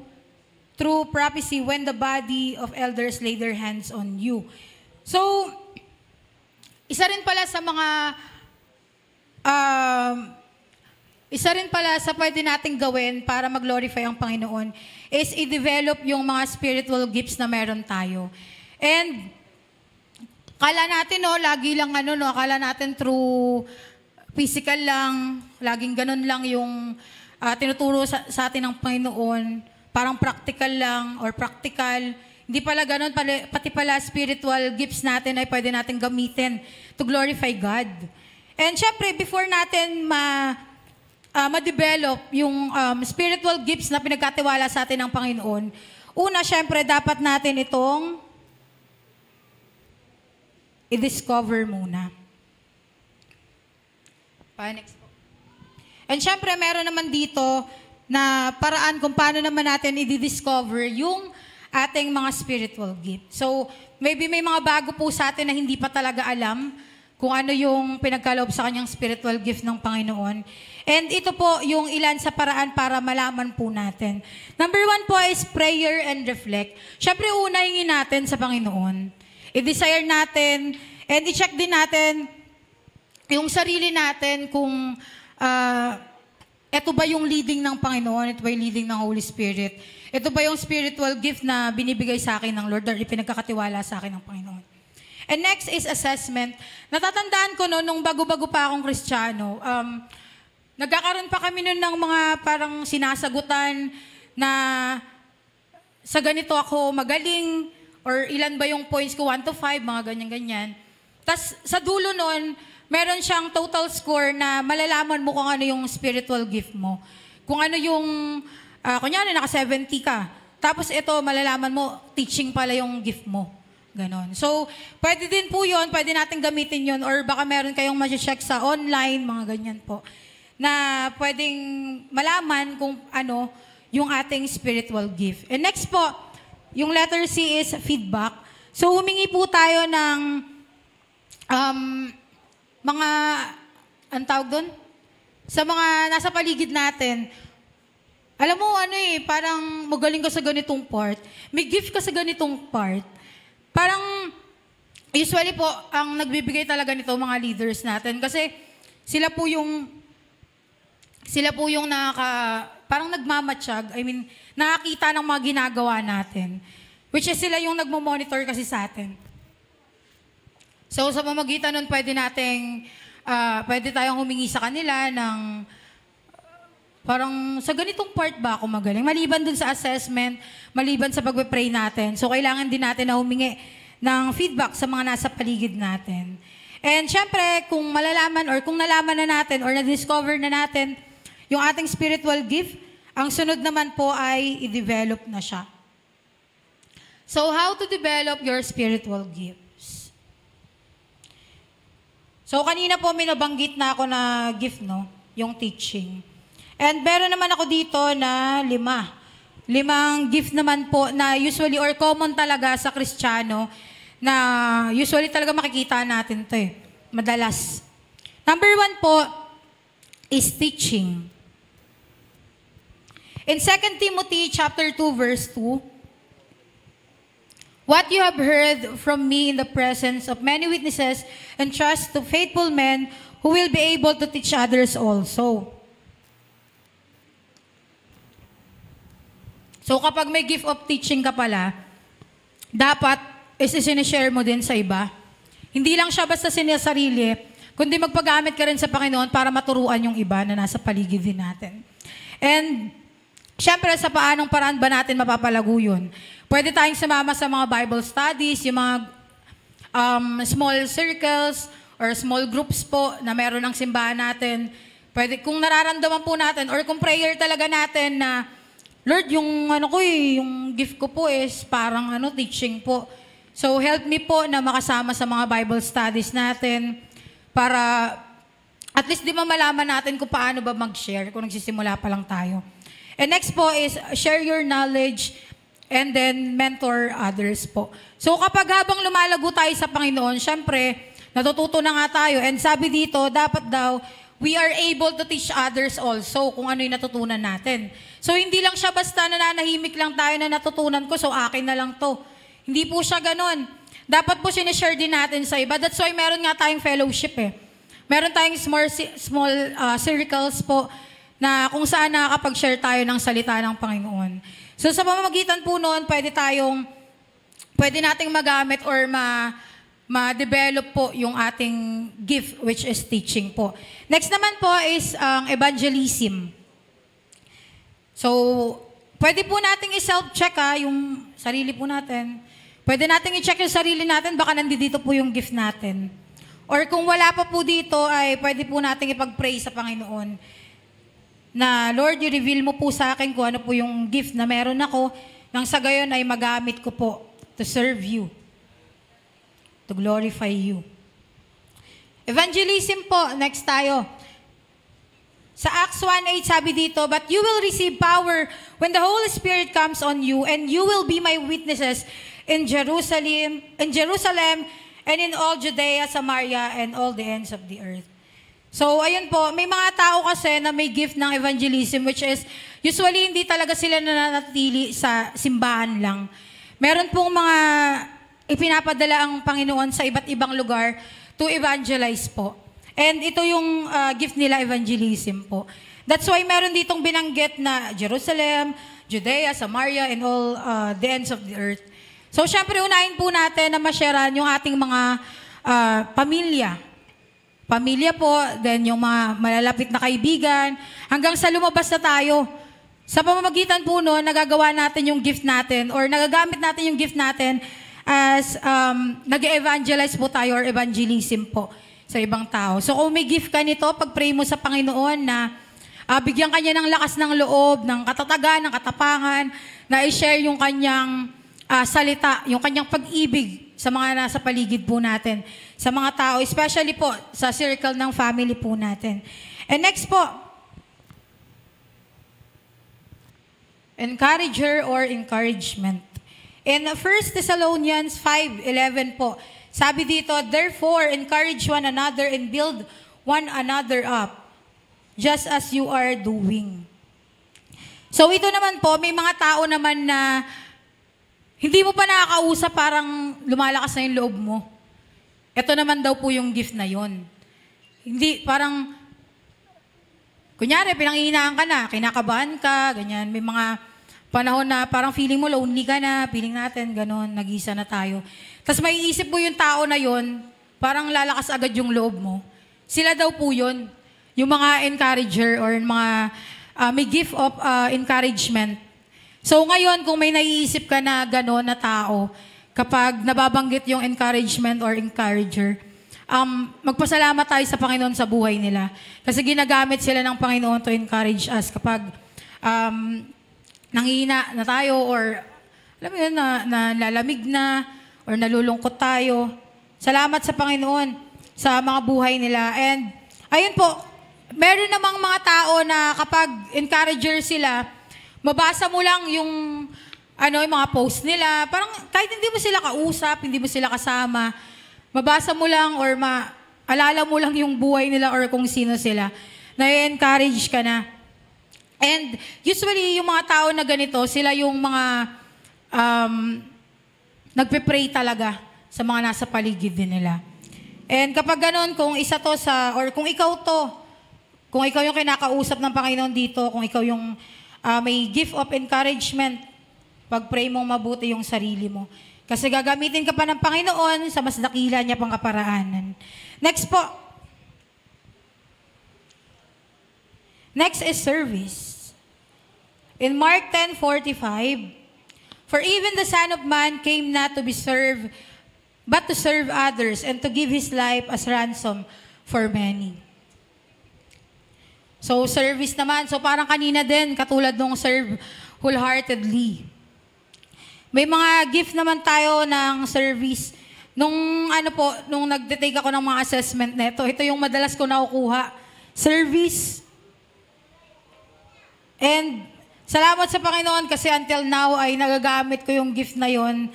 through prophecy when the body of elders lay their hands on you. So, isa rin pala sa pwede nating gawin para mag-glorify ang Panginoon is i-develop yung mga spiritual gifts na meron tayo. And, akala natin, lagi lang akala natin through physical lang, laging ganun lang yung tinuturo sa atin ng Panginoon. Parang practical lang or practical. Hindi pala ganun, pati pala spiritual gifts natin ay pwede natin gamitin to glorify God. And syempre, before natin ma-develop yung spiritual gifts na pinagkatiwala sa atin ng Panginoon, una, syempre, dapat natin itong i-discover muna. Next po. And syempre, meron naman dito na paraan kung paano naman natin i-discover yung ating mga spiritual gift. So, maybe may mga bago po sa atin na hindi pa talaga alam kung ano yung pinagkaloob sa kanyang spiritual gift ng Panginoon. And ito po yung ilan sa paraan para malaman po natin. Number 1 po is prayer and reflect. Siyempre, una hingin natin sa Panginoon. I-desire natin and i-check din natin yung sarili natin kung ito ba yung leading ng Panginoon? Ito ba yung leading ng Holy Spirit? Ito ba yung spiritual gift na binibigay sa akin ng Lord or ipinagkakatiwala sa akin ng Panginoon? And next is assessment. Natatandaan ko nung bago-bago pa akong Kristiyano, nagkakaroon pa kami nun ng mga parang sinasagutan na sa ganito ako magaling or ilan ba yung points ko, 1 to 5, mga ganyan-ganyan. Tapos sa dulo nun, meron siyang total score na malalaman mo kung ano yung spiritual gift mo. Kung ano yung, kunyari, naka-70 ka. Tapos ito, malalaman mo, teaching pala yung gift mo. Ganon. So, pwede din po yun, pwede natin gamitin yun, or baka meron kayong ma-check sa online, mga ganyan po, na pwedeng malaman kung ano yung ating spiritual gift. And next po, yung letter C is feedback. So humingi po tayo ng mga, ang tawag doon? Sa mga nasa paligid natin. Alam mo, parang magaling ka sa ganitong part. May gift ka sa ganitong part. Parang, usually po, ang nagbibigay talaga nito mga leaders natin. Kasi sila po yung parang nagmamatsyag. I mean, nakakita ng mga ginagawa natin. Which is sila yung nagmo-monitor kasi sa atin. So, sa pamamagitan nun, pwede tayong humingi sa kanila ng parang sa ganitong part ba ako magaling? Maliban dun sa assessment, maliban sa pag-pray natin. So, kailangan din natin na humingi ng feedback sa mga nasa paligid natin. And syempre, kung malalaman or kung nalaman na natin or na-discover na natin yung ating spiritual gift, ang sunod naman po ay i-develop na siya. So, how to develop your spiritual gifts? So, kanina po may nabanggit na ako na gift, no? Yung teaching. And meron naman ako dito na 5. 5 gift naman po na usually or common talaga sa Kristiyano na usually talaga makikita natin to madalas. Number 1 po is teaching. In 2 Timothy chapter 2 verse 2, what you have heard from me in the presence of many witnesses, entrust to faithful men who will be able to teach others also. So kapag may gift of teaching ka pala, dapat sinishare mo din sa iba. Hindi lang siya basta sinasarili, kundi magpagamit ka rin sa Panginoon para maturuan yung iba na nasa paligid din natin. And syempre, sa paanong paraan ba natin mapapalago yun? Pwede tayong sumama sa mga Bible studies, yung mga small circles or small groups po na meron ng simbahan natin. Pwede, kung nararamdaman po natin or kung prayer talaga natin na, Lord, yung yung gift ko po is parang teaching po. So help me po na makasama sa mga Bible studies natin para at least di malaman natin kung paano ba mag-share kung nagsisimula pa lang tayo. And next po is share your knowledge and then mentor others po. So kapag habang lumalago tayo sa Panginoon, syempre, natututo na nga tayo. And sabi dito, dapat daw, we are able to teach others also kung ano yung natutunan natin. So hindi lang siya basta nananahimik lang tayo na natutunan ko, so akin na lang to. Hindi po siya ganun. Dapat po sinishare din natin sa iba. That's why meron nga tayong fellowship Meron tayong small circles po na kung saan nakakapag-share tayo ng salita ng Panginoon. So sa pamamagitan po noon, pwede nating magamit or ma-develop po yung ating gift, which is teaching po. Next naman po is evangelism. So, pwede po nating i-self-check yung sarili po natin. Pwede nating i-check yung sarili natin, baka nandito po yung gift natin. Or kung wala pa po dito, ay pwede po nating ipag-pray sa Panginoon na, Lord, i-reveal mo po sa akin kung ano po yung gift na meron ako, nang sa gayon ay magamit ko po to serve you, to glorify you. Evangelism po, next tayo. Sa Acts 1:8 sabi dito, but you will receive power when the Holy Spirit comes on you, and you will be my witnesses in Jerusalem, and in all Judea, Samaria, and all the ends of the earth. So, ayun po, may mga tao kasi na may gift ng evangelism, which is, usually hindi talaga sila nananatili sa simbahan lang. Meron pong mga ipinapadala ang Panginoon sa iba't ibang lugar to evangelize po. And ito yung gift nila, evangelism po. That's why meron ditong binanggit na Jerusalem, Judea, Samaria, and all the ends of the earth. So, syempre, unahin po natin na masyaran yung ating mga pamilya. Pamilya po, then yung mga malalapit na kaibigan, hanggang sa lumabas na tayo. Sa pamamagitan po noon, nagagawa natin yung gift natin or nagagamit natin yung gift natin as nag-evangelize po tayo or evangelism po sa ibang tao. So kung may gift ka nito, pag-pray mo sa Panginoon na bigyan kanya ng lakas ng loob, ng katatagan, ng katapangan, na i-share yung kanyang salita, yung kanyang pag-ibig sa mga nasa paligid po natin, sa mga tao, especially po sa circle ng family po natin. And next po, encourager or encouragement. In 1 Thessalonians 5:11 po, sabi dito, therefore, encourage one another and build one another up, just as you are doing. So ito naman po, may mga tao naman na hindi mo pa nakakausap, parang lumalakas na yung loob mo. Ito naman daw po yung gift na yon. Hindi, parang, kunyari, pinanghihinaan ka na, kinakabahan ka, ganyan. May mga panahon na parang feeling mo, lonely ka na, feeling natin, gano'n, nag-isa na tayo. Tapos may isip mo yung tao na yon, parang lalakas agad yung loob mo. Sila daw po yun, yung mga encourager or mga may gift of encouragement. So ngayon, kung may naiisip ka na gano'n na tao, kapag nababanggit yung encouragement or encourager, magpasalamat tayo sa Panginoon sa buhay nila. Kasi ginagamit sila ng Panginoon to encourage us kapag nanghihina na tayo or alam mo yun, na lalamig na or nalulungkot tayo. Salamat sa Panginoon sa mga buhay nila. And ayun po, meron namang mga tao na kapag encourager sila, mabasa mo lang yung yung mga post nila. Parang kahit hindi mo sila kausap, hindi mo sila kasama, mabasa mo lang or maalala mo lang yung buhay nila or kung sino sila, na-encourage ka na. And usually, yung mga tao na ganito, sila yung mga nagpe-pray talaga sa mga nasa paligid din nila. And kapag ganun, kung isa to or kung ikaw to, kung ikaw yung kinakausap ng Panginoon dito, kung ikaw yung may gift of encouragement, pag-pray mong mabuti yung sarili mo. Kasi gagamitin ka pa ng Panginoon sa mas dakila niya pang kaparaanan. Next po. Next is service. In Mark 10:45, for even the Son of Man came not to be served, but to serve others and to give His life as ransom for many. So, service naman. So, parang kanina din, katulad nung serve wholeheartedly. May mga gift naman tayo ng service. Nung nagtitake ako ng mga assessment neto, ito yung madalas ko nakukuha. Service. And salamat sa Panginoon kasi until now ay nagagamit ko yung gift na yon.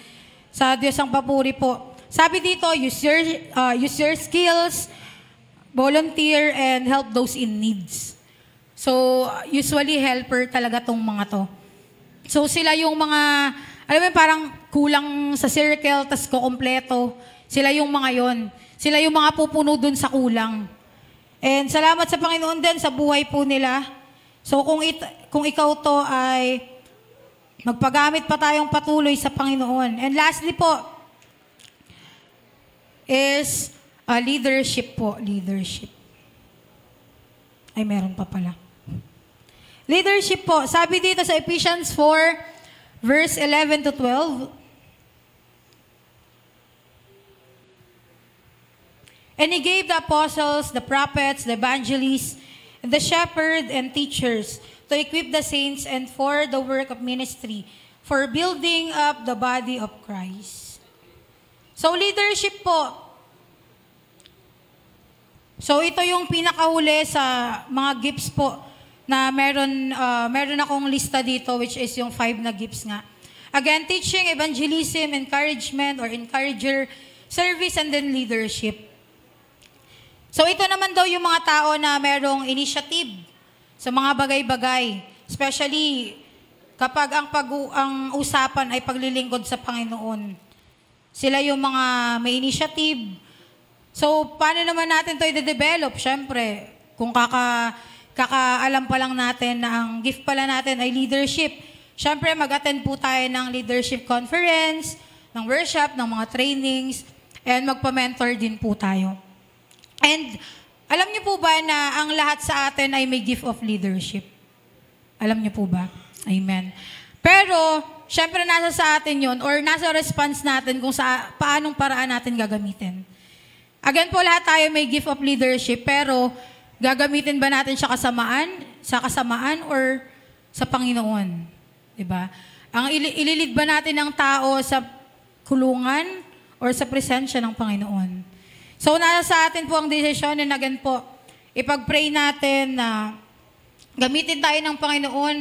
Sa Diyos ang papuri po. Sabi dito, use your skills, volunteer, and help those in needs. So, usually helper talaga tong mga to. So, sila yung mga, alam mo parang kulang sa circle, tas kukompleto. Sila yung mga yon. Sila yung mga pupuno dun sa kulang. And salamat sa Panginoon din sa buhay po nila. So, kung ikaw to ay magpagamit pa tayong patuloy sa Panginoon. And lastly po, is leadership po. Leadership. Ay, meron pa pala. Leadership po. Sabi dito sa Ephesians 4, verse 11 to 12. And He gave the apostles, the prophets, the evangelists, and the shepherds and teachers to equip the saints and for the work of ministry, for building up the body of Christ. So, leadership po. So, ito yung pinakahuli sa mga gifts po na meron akong lista dito, which is yung 5 na gifts nga. Again, teaching, evangelism, encouragement or encourager, service, and then leadership. So, ito naman daw yung mga tao na merong initiative sa mga bagay-bagay. Especially, kapag ang usapan ay paglilingkod sa Panginoon. Sila yung mga may initiative. So, paano naman natin ito i-develop? Siyempre, kung kakaalam pa lang natin na ang gift pala natin ay leadership. Siyempre, mag-attend po tayo ng leadership conference, ng workshop, ng mga trainings, and magpa-mentor din po tayo. And alam niyo po ba na ang lahat sa atin ay may gift of leadership? Alam niyo po ba? Amen. Pero, syempre nasa sa atin yon or nasa response natin kung paanong paraan natin gagamitin. Again po, lahat tayo may gift of leadership, pero gagamitin ba natin siya sa kasamaan or sa Panginoon? Diba? Ang ililid ba natin ng tao sa kulungan or sa presensya ng Panginoon? So, nasa sa atin po ang desisyon, and again po, ipag-pray natin na gamitin tayo ng Panginoon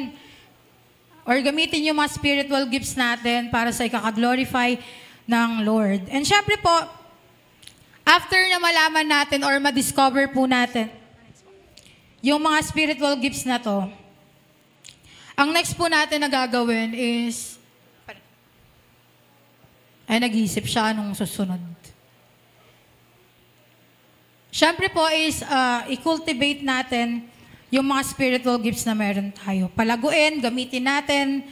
or gamitin yung mga spiritual gifts natin para sa ikaka-glorify ng Lord. And syempre po, after na malaman natin or ma-discover po natin yung mga spiritual gifts na to, ang next po natin na gagawin is, ay nag-iisip siya anong susunod. Syempre po is, i-cultivate natin yung mga spiritual gifts na meron tayo. Palaguin, gamitin natin.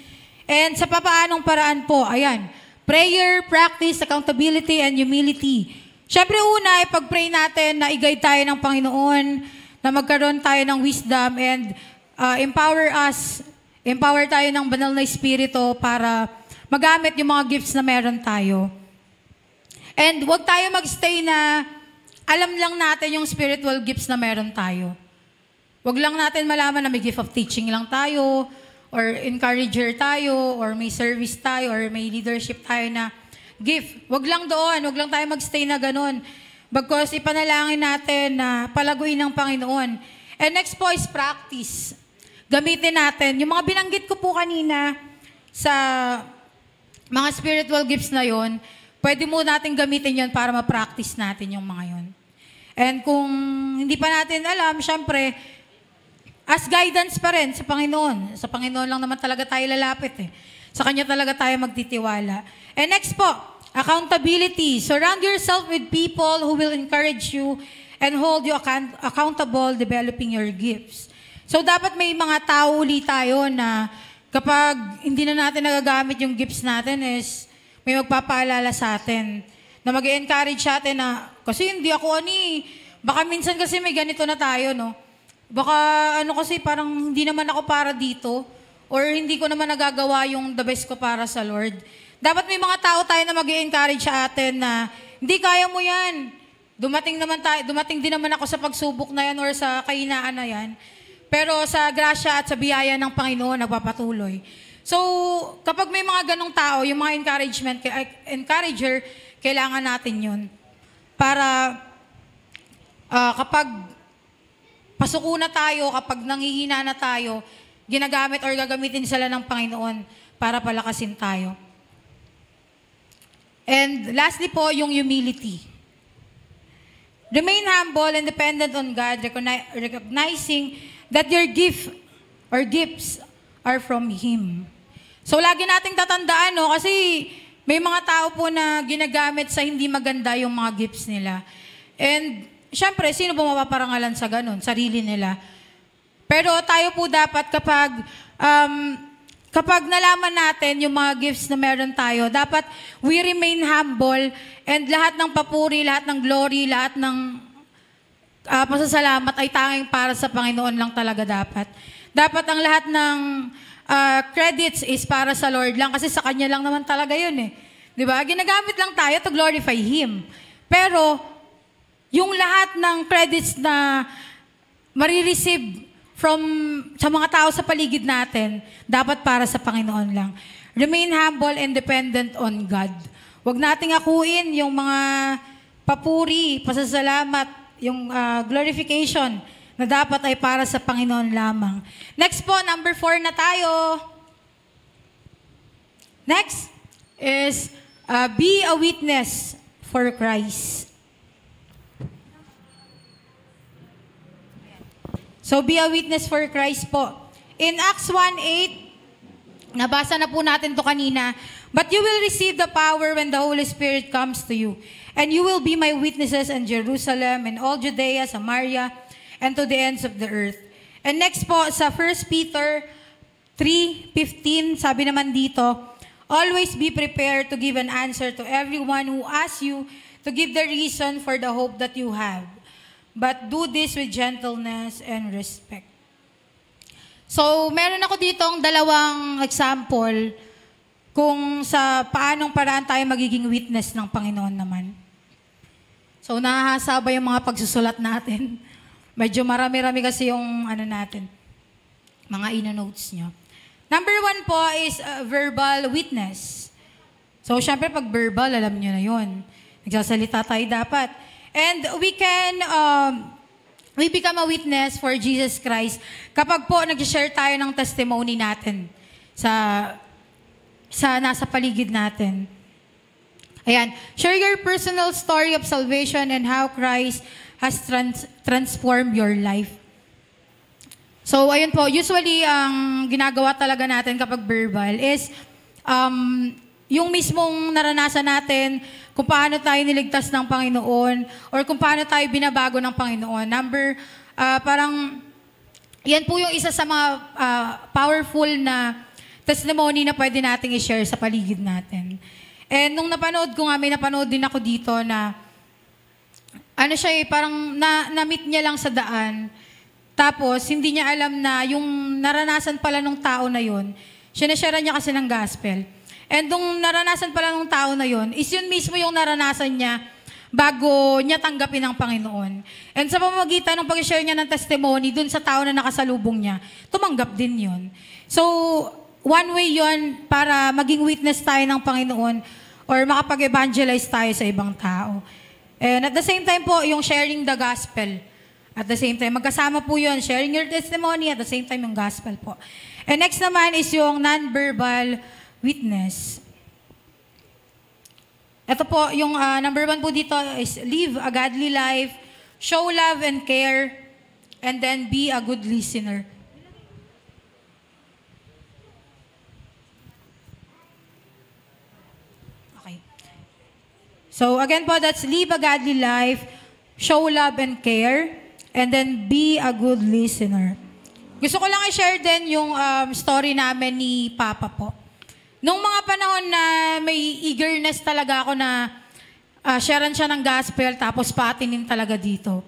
And sa papaanong paraan po, ayan, prayer, practice, accountability, and humility. Syempre una, ipag-pray natin na i-guide tayo ng Panginoon, na magkaroon tayo ng wisdom and empower tayo ng banal na espiritu para magamit yung mga gifts na meron tayo. And huwag tayo magstay na alam lang natin yung spiritual gifts na meron tayo. Huwag lang natin malaman na may gift of teaching lang tayo, or encourager tayo, or may service tayo, or may leadership tayo na gift. Huwag lang doon, huwag lang tayo magstay na ganun. Bagkus ipanalangin natin na palaguin ng Panginoon. And next po is practice. Gamitin natin. Yung mga binanggit ko po kanina sa mga spiritual gifts na yon, pwede mo natin gamitin yon para ma-practice natin yung mga yon. And kung hindi pa natin alam, syempre, as guidance pa rin sa Panginoon. Sa Panginoon lang naman talaga tayo lalapit eh. Sa Kanya talaga tayo magtitiwala. And next po, accountability. Surround yourself with people who will encourage you and hold you accountable developing your gifts. So dapat may mga tao uli tayo na kapag hindi na natin nagagamit yung gifts natin is may magpapaalala sa atin na mag-encourage sa atin na kasi hindi ako baka minsan kasi may ganito na tayo, no? Baka kasi parang hindi naman ako para dito or hindi ko naman nagagawa yung the best ko para sa Lord. Dapat may mga tao tayo na mag-encourage sa atin na hindi kaya mo yan. Dumating din naman ako sa pagsubok na yan or sa kahinaan na yan. Pero sa grasya at sa biyaya ng Panginoon, nagpapatuloy. So, kapag may mga ganong tao, yung mga encourager, kailangan natin yun. Para kapag pasuko na tayo, kapag nanghihina na tayo, ginagamit or gagamitin sila ng Panginoon para palakasin tayo. And lastly po, yung humility. Remain humble and dependent on God, recognizing that your gift or gifts are from Him. So lagi nating tatandaan, no? Kasi may mga tao po na ginagamit sa hindi maganda yung mga gifts nila. And syempre, sino ba mapaparangalan sa ganun? Sarili nila. Pero tayo po dapat kapag nalaman natin yung mga gifts na meron tayo, dapat we remain humble and lahat ng papuri, lahat ng glory, lahat ng pasasalamat ay tanging para sa Panginoon lang talaga dapat. Dapat ang lahat ng credits is para sa Lord lang kasi sa Kanya lang naman talaga yun eh. Diba? Ginagamit lang tayo to glorify Him. Pero, yung lahat ng credits na marireceive sa mga tao sa paligid natin, dapat para sa Panginoon lang. Remain humble and dependent on God. Huwag nating akuin yung mga papuri, pasasalamat, yung glorification na dapat ay para sa Panginoon lamang. Next po, number 4 na tayo. Next is be a witness for Christ. So, be a witness for Christ po. In Acts 1:8, nabasa na po natin to kanina, but you will receive the power when the Holy Spirit comes to you. And you will be my witnesses in Jerusalem and all Judea, Samaria, and to the ends of the earth. And next po, sa 1 Peter 3:15, sabi naman dito, always be prepared to give an answer to everyone who asks you to give the reason for the hope that you have. But do this with gentleness and respect. So, meron ako ditong dalawang example kung sa paanong paraan tayo magiging witness ng Panginoon naman. So, nahahasaba yung mga pagsusulat natin. Medyo marami-rami kasi yung natin, mga ino-notes nyo. Number 1 po is verbal witness. So, syempre pag verbal, alam nyo na yun. Nagsasalita tayo dapat. And we become a witness for Jesus Christ kapag po nag-share tayo ng testimony natin sa nasa paligid natin. Ayan. Share your personal story of salvation and how Christ has transformed your life. So, ayun po. Usually, ang ginagawa talaga natin kapag verbal is yung mismong naranasan natin kung paano tayo niligtas ng Panginoon or kung paano tayo binabago ng Panginoon. Parang, yan po yung isa sa mga powerful na testimony na pwede nating i-share sa paligid natin. And nung napanood ko nga, may napanood din ako dito na ano siya parang na-meet niya lang sa daan. Tapos, hindi niya alam na yung naranasan pala nung tao na yun, sinashare niya kasi ng gospel. And nung naranasan pala nung tao na yun, is yun mismo yung naranasan niya bago niya tanggapin ang Panginoon. And sa pamamagitan ng pag-share niya ng testimony dun sa tao na nakasalubong niya, tumanggap din yun. So, one way yun para maging witness tayo ng Panginoon or makapag-evangelize tayo sa ibang tao. And at the same time po, yung sharing the gospel. At the same time, magkasama po yun, sharing your testimony, at the same time yung gospel po. And next naman is yung non-verbal witness. Ito po, yung number 1 po dito is live a godly life, show love and care, and then be a good listener. Okay. So again po, that's live a godly life, show love and care, and then be a good listener. Gusto ko lang i-share din yung story namin ni Papa po. Nung mga panahon na may eagerness talaga ako na sharean siya ng gospel tapos patinin talaga dito.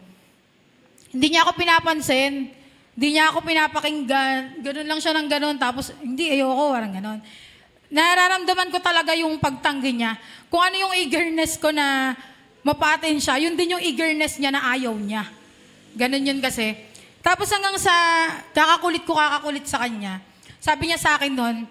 Hindi niya ako pinapansin, hindi niya ako pinapakinggan, ganun lang siya ng ganun, tapos hindi, ayoko, parang ganun. Nararamdaman ko talaga yung pagtanggi niya. Kung ano yung eagerness ko na mapatin siya, yun din yung eagerness niya na ayaw niya. Ganun yun kasi. Tapos hanggang sa kakakulit sa kanya, sabi niya sa akin noon,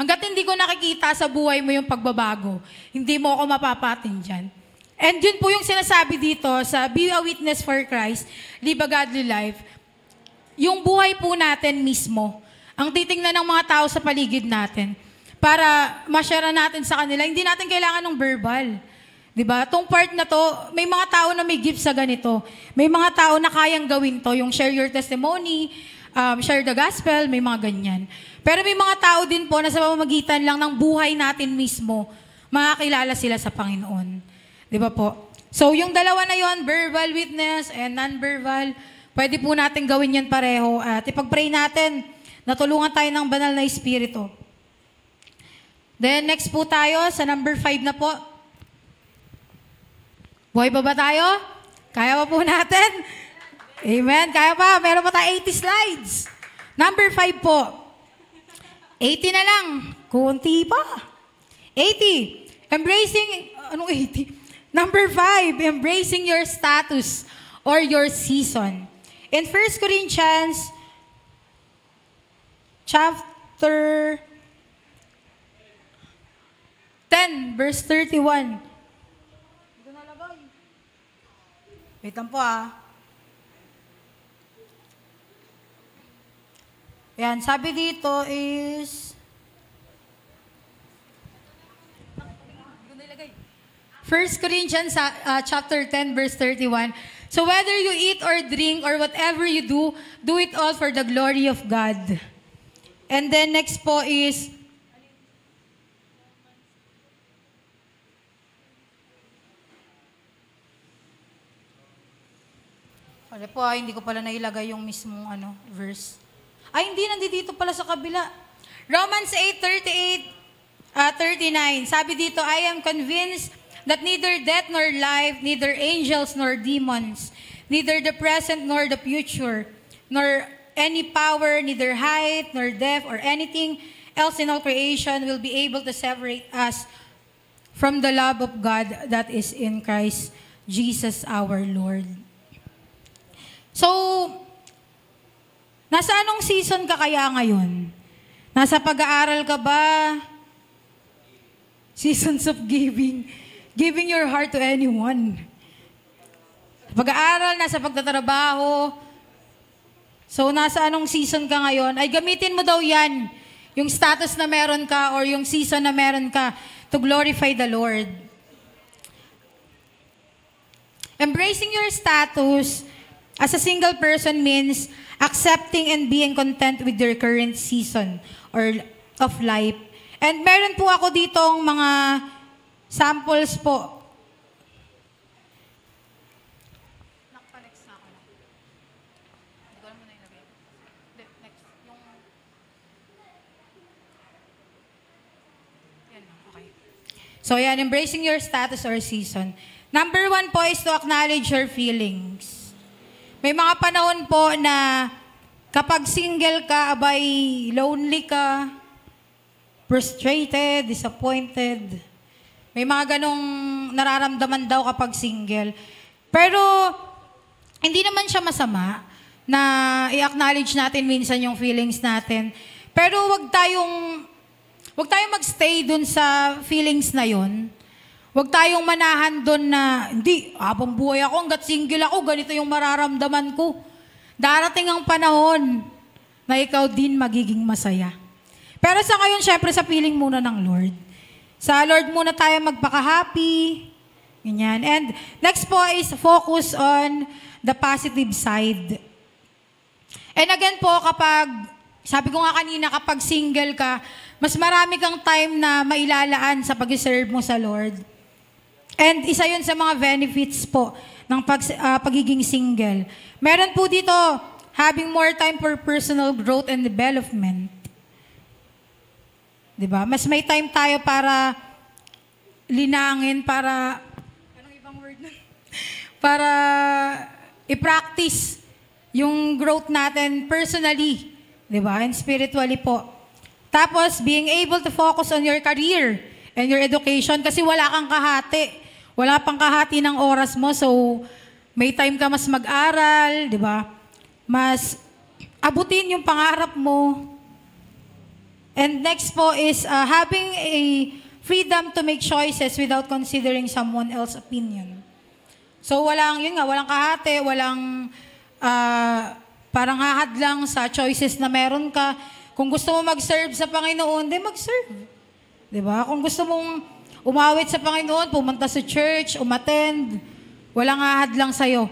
hanggat hindi ko nakikita sa buhay mo yung pagbabago, hindi mo ako mapapatin dyan. And yun po yung sinasabi dito sa Be a Witness for Christ, Live a Godly Life. Yung buhay po natin mismo, ang titingnan ng mga tao sa paligid natin, para ma-share natin sa kanila, hindi natin kailangan ng verbal. Diba? Itong part na to, may mga tao na may gift sa ganito. May mga tao na kayang gawin to, yung share your testimony, share the gospel, may mga ganyan. Pero may mga tao din po na sa pamamagitan lang ng buhay natin mismo, makakilala sila sa Panginoon. Diba po? So yung dalawa na yon, verbal witness and non-verbal, pwede po natin gawin yan pareho. At ipag-pray natin, natulungan tayo ng banal na Espiritu. Then next po tayo sa number 5 na po. Buhay pa ba tayo? Kaya pa po natin? Amen. Kaya pa. Meron pa tayo 80 slides. Number 5 po. 80 na lang. Kunti pa. 80. Embracing, anong 80? Number 5, embracing your status or your season. In 1 Corinthians chapter 10, verse 31. Wait lang po Yan, sabi dito is 1 Corinthians chapter 10 verse 31. So whether you eat or drink or whatever you do, do it all for the glory of God. And then next po is wala po, hindi ko pala nailagay yung mismong verse. Ay, hindi, nandito pala sa kabila. Romans 8:38-39. Sabi dito, I am convinced that neither death nor life, neither angels nor demons, neither the present nor the future, nor any power, neither height nor depth or anything else in all creation will be able to separate us from the love of God that is in Christ Jesus our Lord. So, nasa anong season ka kaya ngayon? Nasa pag-aaral ka ba? Seasons of giving. Giving your heart to anyone. Pag-aaral, nasa pagtatrabaho. So, nasa anong season ka ngayon? Ay, gamitin mo daw yan. yung status na meron ka or yung season na meron ka to glorify the Lord. Embracing your status as a single person means accepting and being content with your current season or of life. And meron po ako ditong mga samples po. So yan, embracing your status or season. Number 1 po is to acknowledge your feelings. May mga panahon po na kapag single ka, abay, lonely ka, frustrated, disappointed. May mga ganong nararamdaman daw kapag single. Pero, hindi naman siya masama na i-acknowledge natin minsan yung feelings natin. Pero wag tayong magstay dun sa feelings na yon. Huwag tayong manahan dun na, hindi, habang buhay ako, hanggat single ako, ganito yung mararamdaman ko. Darating ang panahon na ikaw din magiging masaya. Pero sa ngayon, syempre, sa feeling muna ng Lord. Sa Lord muna tayo magpaka-happy. Ganyan. And next po is focus on the positive side. And again po, sabi ko nga kanina, kapag single ka, mas marami kang time na mailalaan sa pag-serve mo sa Lord. And isa yun sa mga benefits po ng pagiging single. Meron po dito, having more time for personal growth and development. Diba? Mas may time tayo para linangin, para, anong ibang word na? Para i-practice yung growth natin personally. Diba? And spiritually po. Tapos, being able to focus on your career and your education kasi wala kang kahati. Wala pang kahati ng oras mo. So, may time ka mas mag-aral, di ba? Mas abutin yung pangarap mo. And next po is having a freedom to make choices without considering someone else's opinion. So, walang kahati, walang parang hahadlang sa choices na meron ka. Kung gusto mo mag-serve sa Panginoon, di mag-serve. Diba? Kung gusto mong umawit sa Panginoon, pumunta sa church, umattend, walang ahadlang sa'yo.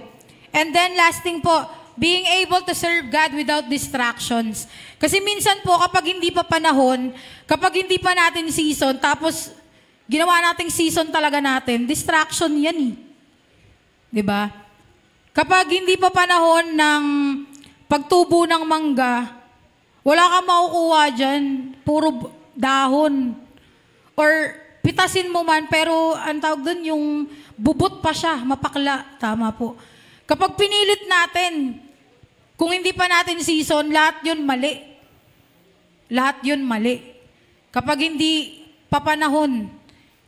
And then last thing po, being able to serve God without distractions. Kasi minsan po, kapag hindi pa panahon, kapag hindi pa natin season, tapos ginawa nating season talaga natin, distraction yan eh. Diba? Kapag hindi pa panahon ng pagtubo ng mangga, wala kang makukuha dyan, puro dahon. Or pitasin mo man, pero ang tawag dun, yung bubot pa siya, mapakla. Tama po. Kapag pinilit natin, kung hindi pa natin season, lahat yun mali. Lahat yun mali. Kapag hindi pa panahon,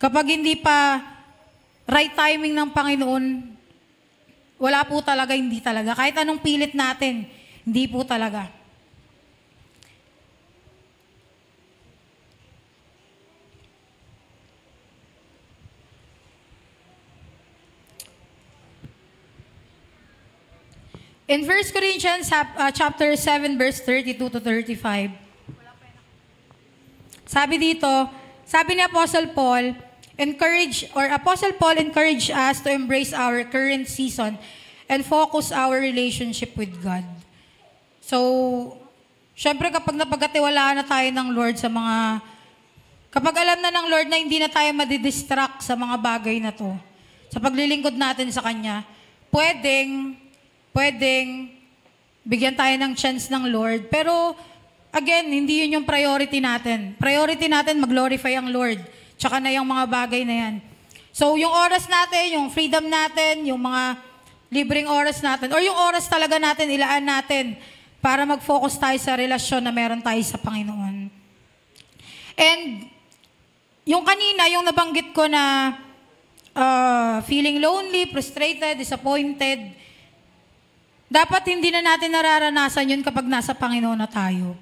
kapag hindi pa right timing ng Panginoon, wala po talaga, hindi talaga. Kahit anong pilit natin, hindi po talaga. In 1 Corinthians chapter 7 verse 32 to 35. Sabi dito, sabi ni Apostle Paul encourage us to embrace our current season and focus our relationship with God. So, syempre kapag napagkatiwalaan na tayo ng Lord sa mga, kapag alam na ng Lord na hindi na tayo madidistract sa mga bagay na to, sa paglilingkod natin sa Kanya, pwedeng bigyan tayo ng chance ng Lord. Pero, again, hindi yun yung priority natin. Priority natin, mag-glorify ang Lord. Tsaka na yung mga bagay na yan. So, yung oras natin, yung freedom natin, yung mga libreng oras natin, or yung oras talaga natin, ilaan natin para mag-focus tayo sa relasyon na meron tayo sa Panginoon. And, yung kanina, yung nabanggit ko na feeling lonely, frustrated, disappointed, dapat hindi na natin nararanasan yun kapag nasa Panginoon na tayo.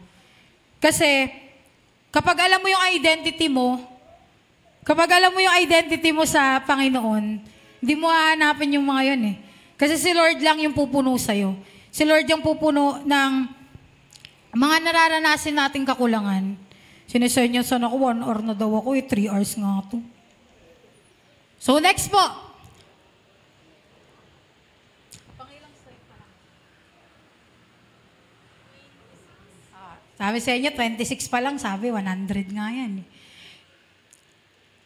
Kasi, kapag alam mo yung identity mo sa Panginoon, hindi mo hahanapin yung mga yun eh. Kasi si Lord lang yung pupuno sa'yo. Si Lord yung pupuno ng mga nararanasin nating kakulangan. Sinesend niya sana ako, 1 hour na daw ako, 3 hours nga to. So next po. Sabi sa inyo, 26 pa lang, sabi 100 nga yan.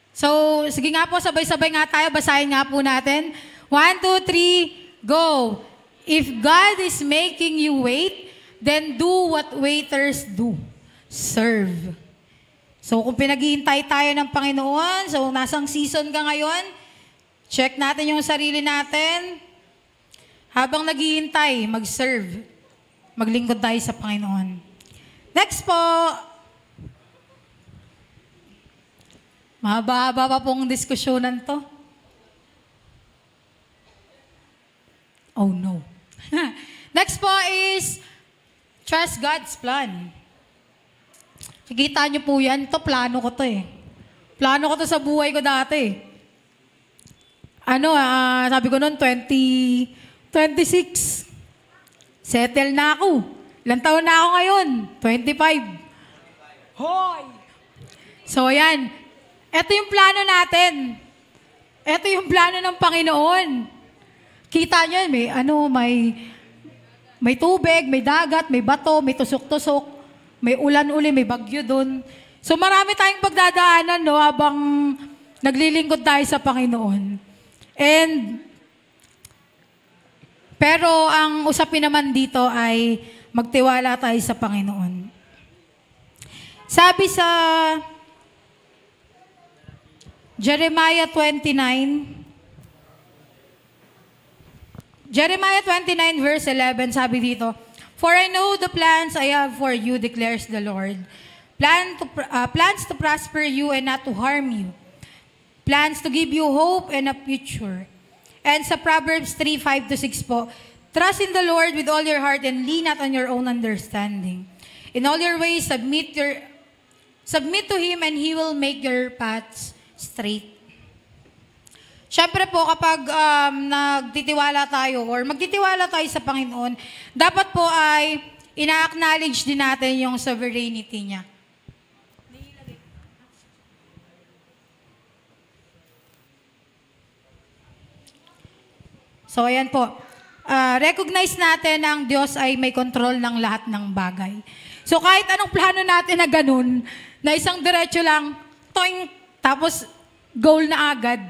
So, sige nga po, sabay-sabay nga tayo, basahin nga po natin. 1, 2, 3, go! If God is making you wait, then do what waiters do. Serve. So, kung pinaghihintay tayo ng Panginoon, so nasang season ka ngayon, check natin yung sarili natin. Habang naghihintay, mag-serve. Maglingkod tayo sa Panginoon. Next po. Mahaba-haba pa pong diskusyonan to. Oh no. Next po is trust God's plan. Nakikita niyo po yan. Ito, plano ko to eh. Plano ko to sa buhay ko dati. Sabi ko noon, 26. Settle na ako. Ilang taon na ako ngayon? 25. Hoy! So, ayan. Ito yung plano natin. Ito yung plano ng Panginoon. Kita nyo, may tubig, may dagat, may bato, may tusok-tusok, may ulan-uli, may bagyo dun. So, marami tayong pagdadaanan, no, habang naglilingkod tayo sa Panginoon. Pero ang usapin naman dito ay magtiwala tayo sa Panginoon. Sabi sa Jeremiah 29 verse 11, sabi dito, For I know the plans I have for you, declares the Lord. Plans to prosper you and not to harm you. Plans to give you hope and a future. And sa Proverbs 3:5-6 po, trust in the Lord with all your heart and lean not on your own understanding. In all your ways, submit to Him and He will make your paths straight. Siyempre po, kapag nagtitiwala tayo or magtitiwala tayo sa Panginoon, dapat po ay ina-acknowledge din natin yung sovereignty niya. So, ayan po. Recognize natin ang Diyos ay may control ng lahat ng bagay. So, kahit anong plano natin na ganun, na isang diretso lang, toing, tapos goal na agad.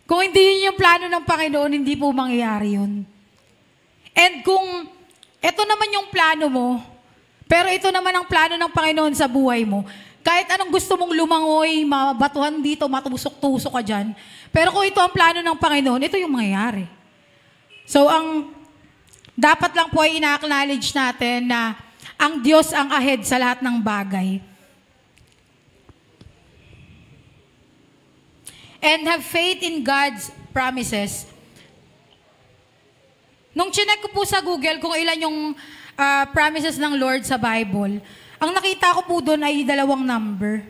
Kung hindi yun yung plano ng Panginoon, hindi po mangyayari yun. And kung ito naman yung plano mo, pero ito naman ang plano ng Panginoon sa buhay mo, kahit anong gusto mong lumangoy, mabatuhan dito, matusok-tusok ka dyan, pero kung ito ang plano ng Panginoon, ito yung mangyayari. So, ang dapat lang po ay ina-acknowledge natin na ang Diyos ang ahead sa lahat ng bagay. And have faith in God's promises. Nung chinek ko po sa Google kung ilan yung promises ng Lord sa Bible, ang nakita ko po doon ay 2 number.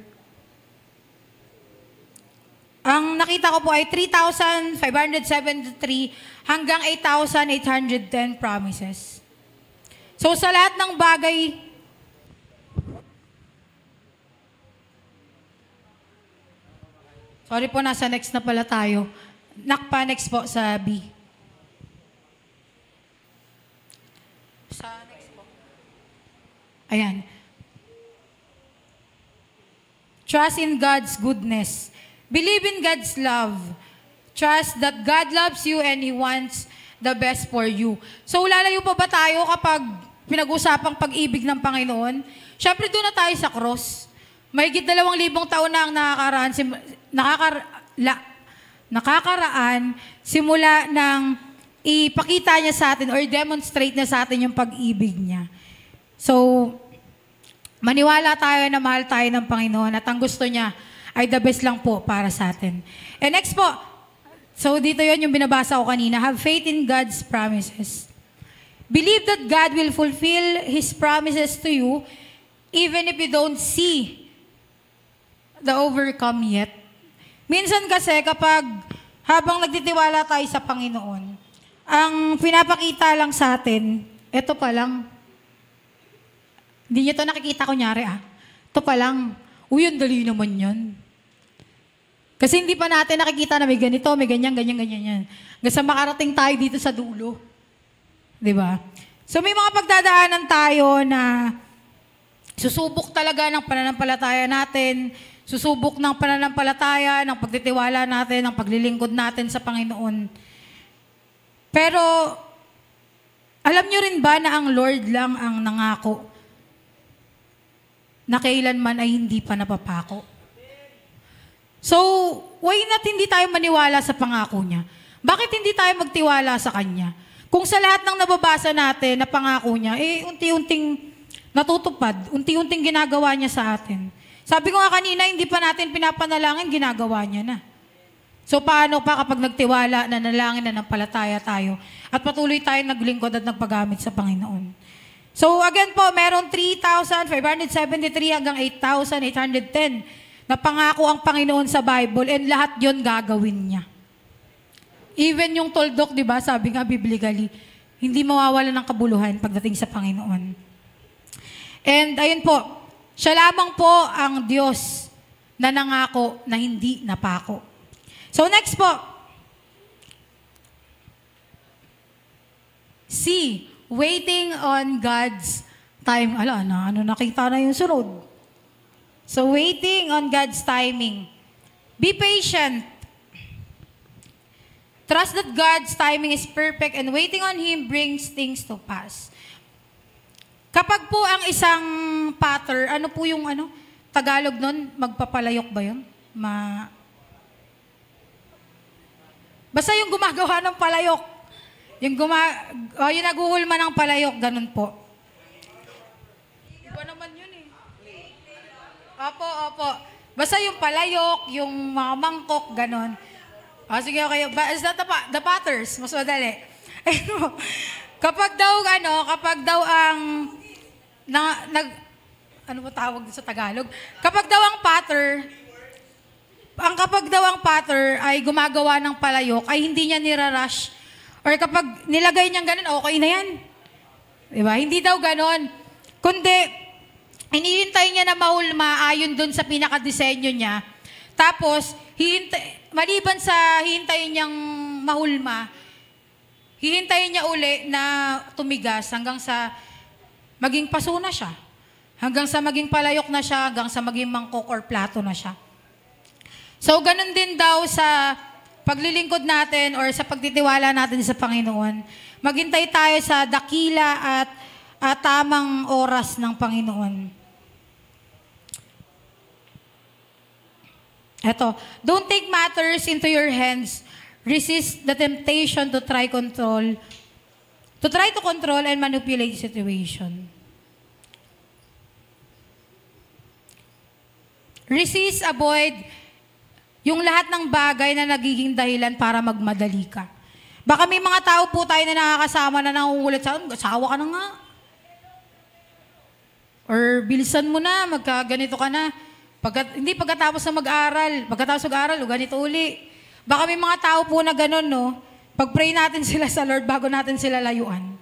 Ang nakita ko po ay 3,573 hanggang 8,810 promises. So sa lahat ng bagay, sorry po, nasa next na pala tayo. Nakpa next po sa B. Sa next po. Ayan. Trust in God's goodness. Believe in God's love. Trust that God loves you and He wants the best for you. So, lalayo pa ba tayo kapag pinag-usapang pag-ibig ng Panginoon? Siyempre, doon na tayo sa cross. Mahigit 2,000 taon na ang nakakaraan simula ng ipakita niya sa atin or demonstrate niya sa atin yung pag-ibig niya. So, maniwala tayo na mahal tayo ng Panginoon at ang gusto niya ay the best lang po para sa atin. And next po, so dito yon yung binabasa ko kanina, have faith in God's promises. Believe that God will fulfill His promises to you even if you don't see the overcome yet. Minsan kasi kapag habang nagtitiwala tayo sa Panginoon, ang pinapakita lang sa atin, ito pa lang. Hindi niyo to nakikita kunyari ito pa lang. Uy, ang dali naman yan. Kasi hindi pa natin nakikita na may ganito, may ganyan, ganyan, ganyan yan. Hanggang sa makarating tayo dito sa dulo. Di ba? So may mga pagdadaanan tayo na susubok talaga ng pananampalataya natin, susubok ng pananampalataya, ng pagtitiwala natin, ng paglilingkod natin sa Panginoon. Pero, alam nyo rin ba na ang Lord lang ang nangako na kailanman ay hindi pa napapako? So, why not hindi tayo maniwala sa pangako niya? Bakit hindi tayo magtiwala sa Kanya? Kung sa lahat ng nababasa natin na pangako niya, unti-unting natutupad, unti-unting ginagawa niya sa atin. Sabi ko nga kanina, hindi pa natin pinapanalangin, ginagawa niya na. So paano pa kapag nagtiwala, nanalangin, nanampalataya tayo, at patuloy tayong naglingkod at nagpagamit sa Panginoon. So again po, meron 3,573 hanggang 8,810 na pangako ang Panginoon sa Bible, and lahat yon gagawin niya. Even yung tuldok, di ba, sabi nga biblically, hindi mawawala ng kabuluhan pagdating sa Panginoon. And ayun po, siya lamang po ang Diyos na nangako na hindi napako. So next po, C, waiting on God's time. Ano nakita na yung sunod. So waiting on God's timing. Be patient. Trust that God's timing is perfect and waiting on Him brings things to pass. Kapag po ang isang pattern, ano po yung Tagalog nun, magpapalayok ba yun? Basta yung gumagawa ng palayok. Yung naguhulma ng palayok, ganun po. Iba naman yun eh. Opo. Basta yung palayok, yung mga mangkok, ganun. Sige, okay. Is that the patterns? Mas madali. Kapag daw ang ano ba tawag sa Tagalog? Kapag daw ang pattern ay gumagawa ng palayok, ay hindi niya nirarush. Or kapag nilagay niyang ganun, okay na yan. Diba? Hindi daw ganun. Kundi, hinihintay niya na mahulma ayon dun sa pinakadesenyo niya. Tapos, maliban sa hihintayin niyang mahulma, hihintayin niya uli na tumigas hanggang sa maging paso na siya. Hanggang sa maging palayok na siya, hanggang sa maging mangkok or plato na siya. So, ganun din daw sa paglilingkod natin or sa pagtitiwala natin sa Panginoon. Maghintay tayo sa dakila at tamang oras ng Panginoon. Eto, don't take matters into your hands. Resist the temptation to try to control and manipulate the situation. Resist, avoid yung lahat ng bagay na nagiging dahilan para magmadali ka. Baka may mga tao po tayo na nakakasama na nangungulit sa akin, asawa ka na nga. Or bilisan mo na, magkaganito ka na. Hindi pagkatapos na mag-aral, ganito uli. Baka may mga tao po na ganun, no? Pag-pray natin sila sa Lord bago natin sila layuan.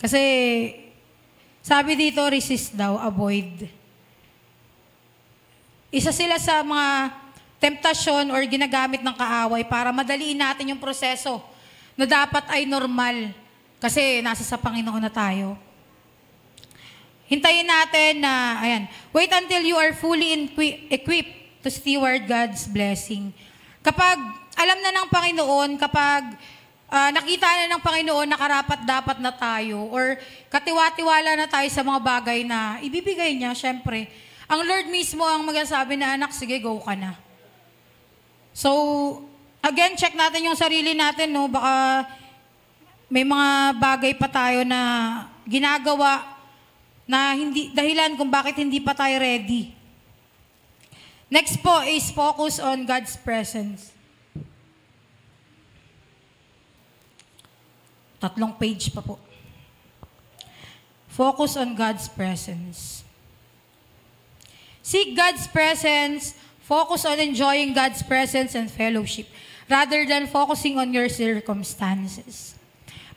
Kasi, sabi dito, resist daw, avoid. Isa sila sa mga temptasyon or ginagamit ng kaaway para madaliin natin yung proseso na dapat ay normal. Kasi nasa sa Panginoon na tayo. Hintayin natin na, wait until you are fully equipped to steward God's blessing. Kapag alam na ng Panginoon, kapag nakita na ng Panginoon na karapat-dapat na tayo, or katiwa-tiwala na tayo sa mga bagay na ibibigay niya, syempre, ang Lord mismo ang magsasabi na, anak, sige, go ka na. So, again, check natin yung sarili natin, no? Baka may mga bagay pa tayo na ginagawa na hindi dahilan kung bakit hindi pa tayo ready. Next po is focus on God's presence. 3 page pa po. Focus on God's presence. Seek God's presence, focus on enjoying God's presence and fellowship rather than focusing on your circumstances.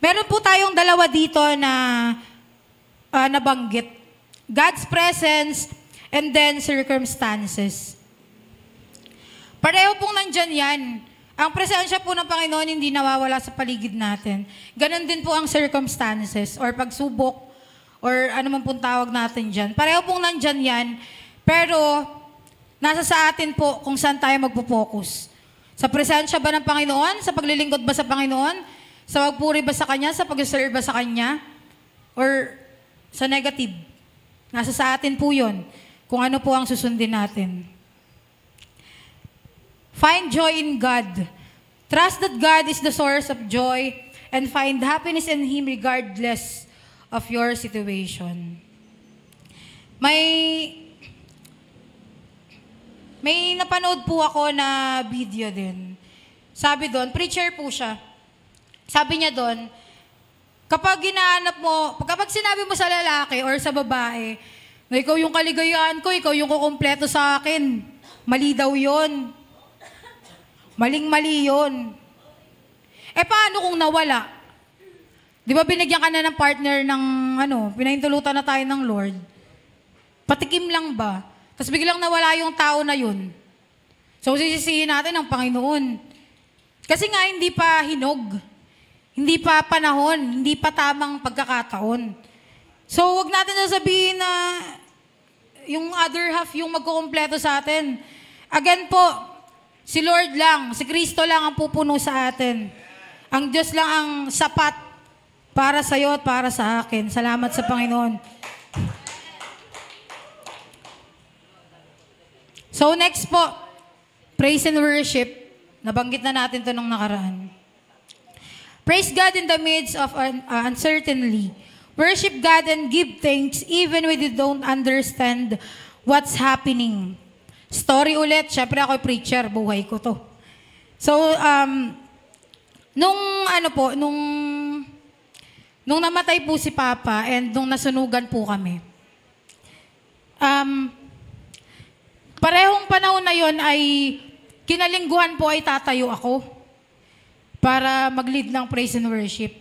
Meron po tayong dalawa dito na nabanggit. God's presence and then circumstances. Pareho pong nandyan yan. Ang presensya po ng Panginoon hindi nawawala sa paligid natin. Ganon din po ang circumstances or pagsubok or ano man pong tawag natin dyan. Pareho pong nandyan yan, pero nasa sa atin po kung saan tayo magpo-focus. Sa presensya ba ng Panginoon? Sa paglilingkod ba sa Panginoon? Sa pagpuri ba sa Kanya? Sa pag-serve ba sa Kanya? Or sa negative? Nasa sa atin po yun. Kung ano po ang susundin natin. Find joy in God. Trust that God is the source of joy and find happiness in Him regardless of your situation. May napanood po ako na video din. Sabi doon, preacher po siya. Sabi niya doon, kapag sinabi mo sa lalaki or sa babae, na ikaw yung kaligayahan ko, ikaw yung kukumpleto sa akin, mali daw yun. Maling-mali yun. Paano kung nawala? Di ba binigyan ka na ng partner ng pinahintulutan na tayo ng Lord? Patikim lang ba? Tapos biglang nawala yung tao na yun. So, sisisihin natin ang Panginoon. Kasi nga, hindi pa hinog. Hindi pa panahon. Hindi pa tamang pagkakataon. So, wag natin sasabihin na yung other half yung magkukumpleto sa atin. Again po, si Lord lang, si Kristo lang ang pupuno sa atin. Ang Diyos lang ang sapat para sa iyo at para sa akin. Salamat sa Panginoon. So next po, praise and worship. Nabanggit na natin ito nung nakaraan. Praise God in the midst of uncertainty. Worship God and give thanks even when you don't understand what's happening. Story ulit. Siyempre ako preacher, buhay ko to. So, nung namatay po si Papa and nung nasunugan po kami, parehong panahon na yon ay kinalingguhan po ay tatayo ako para mag-lead ng praise and worship.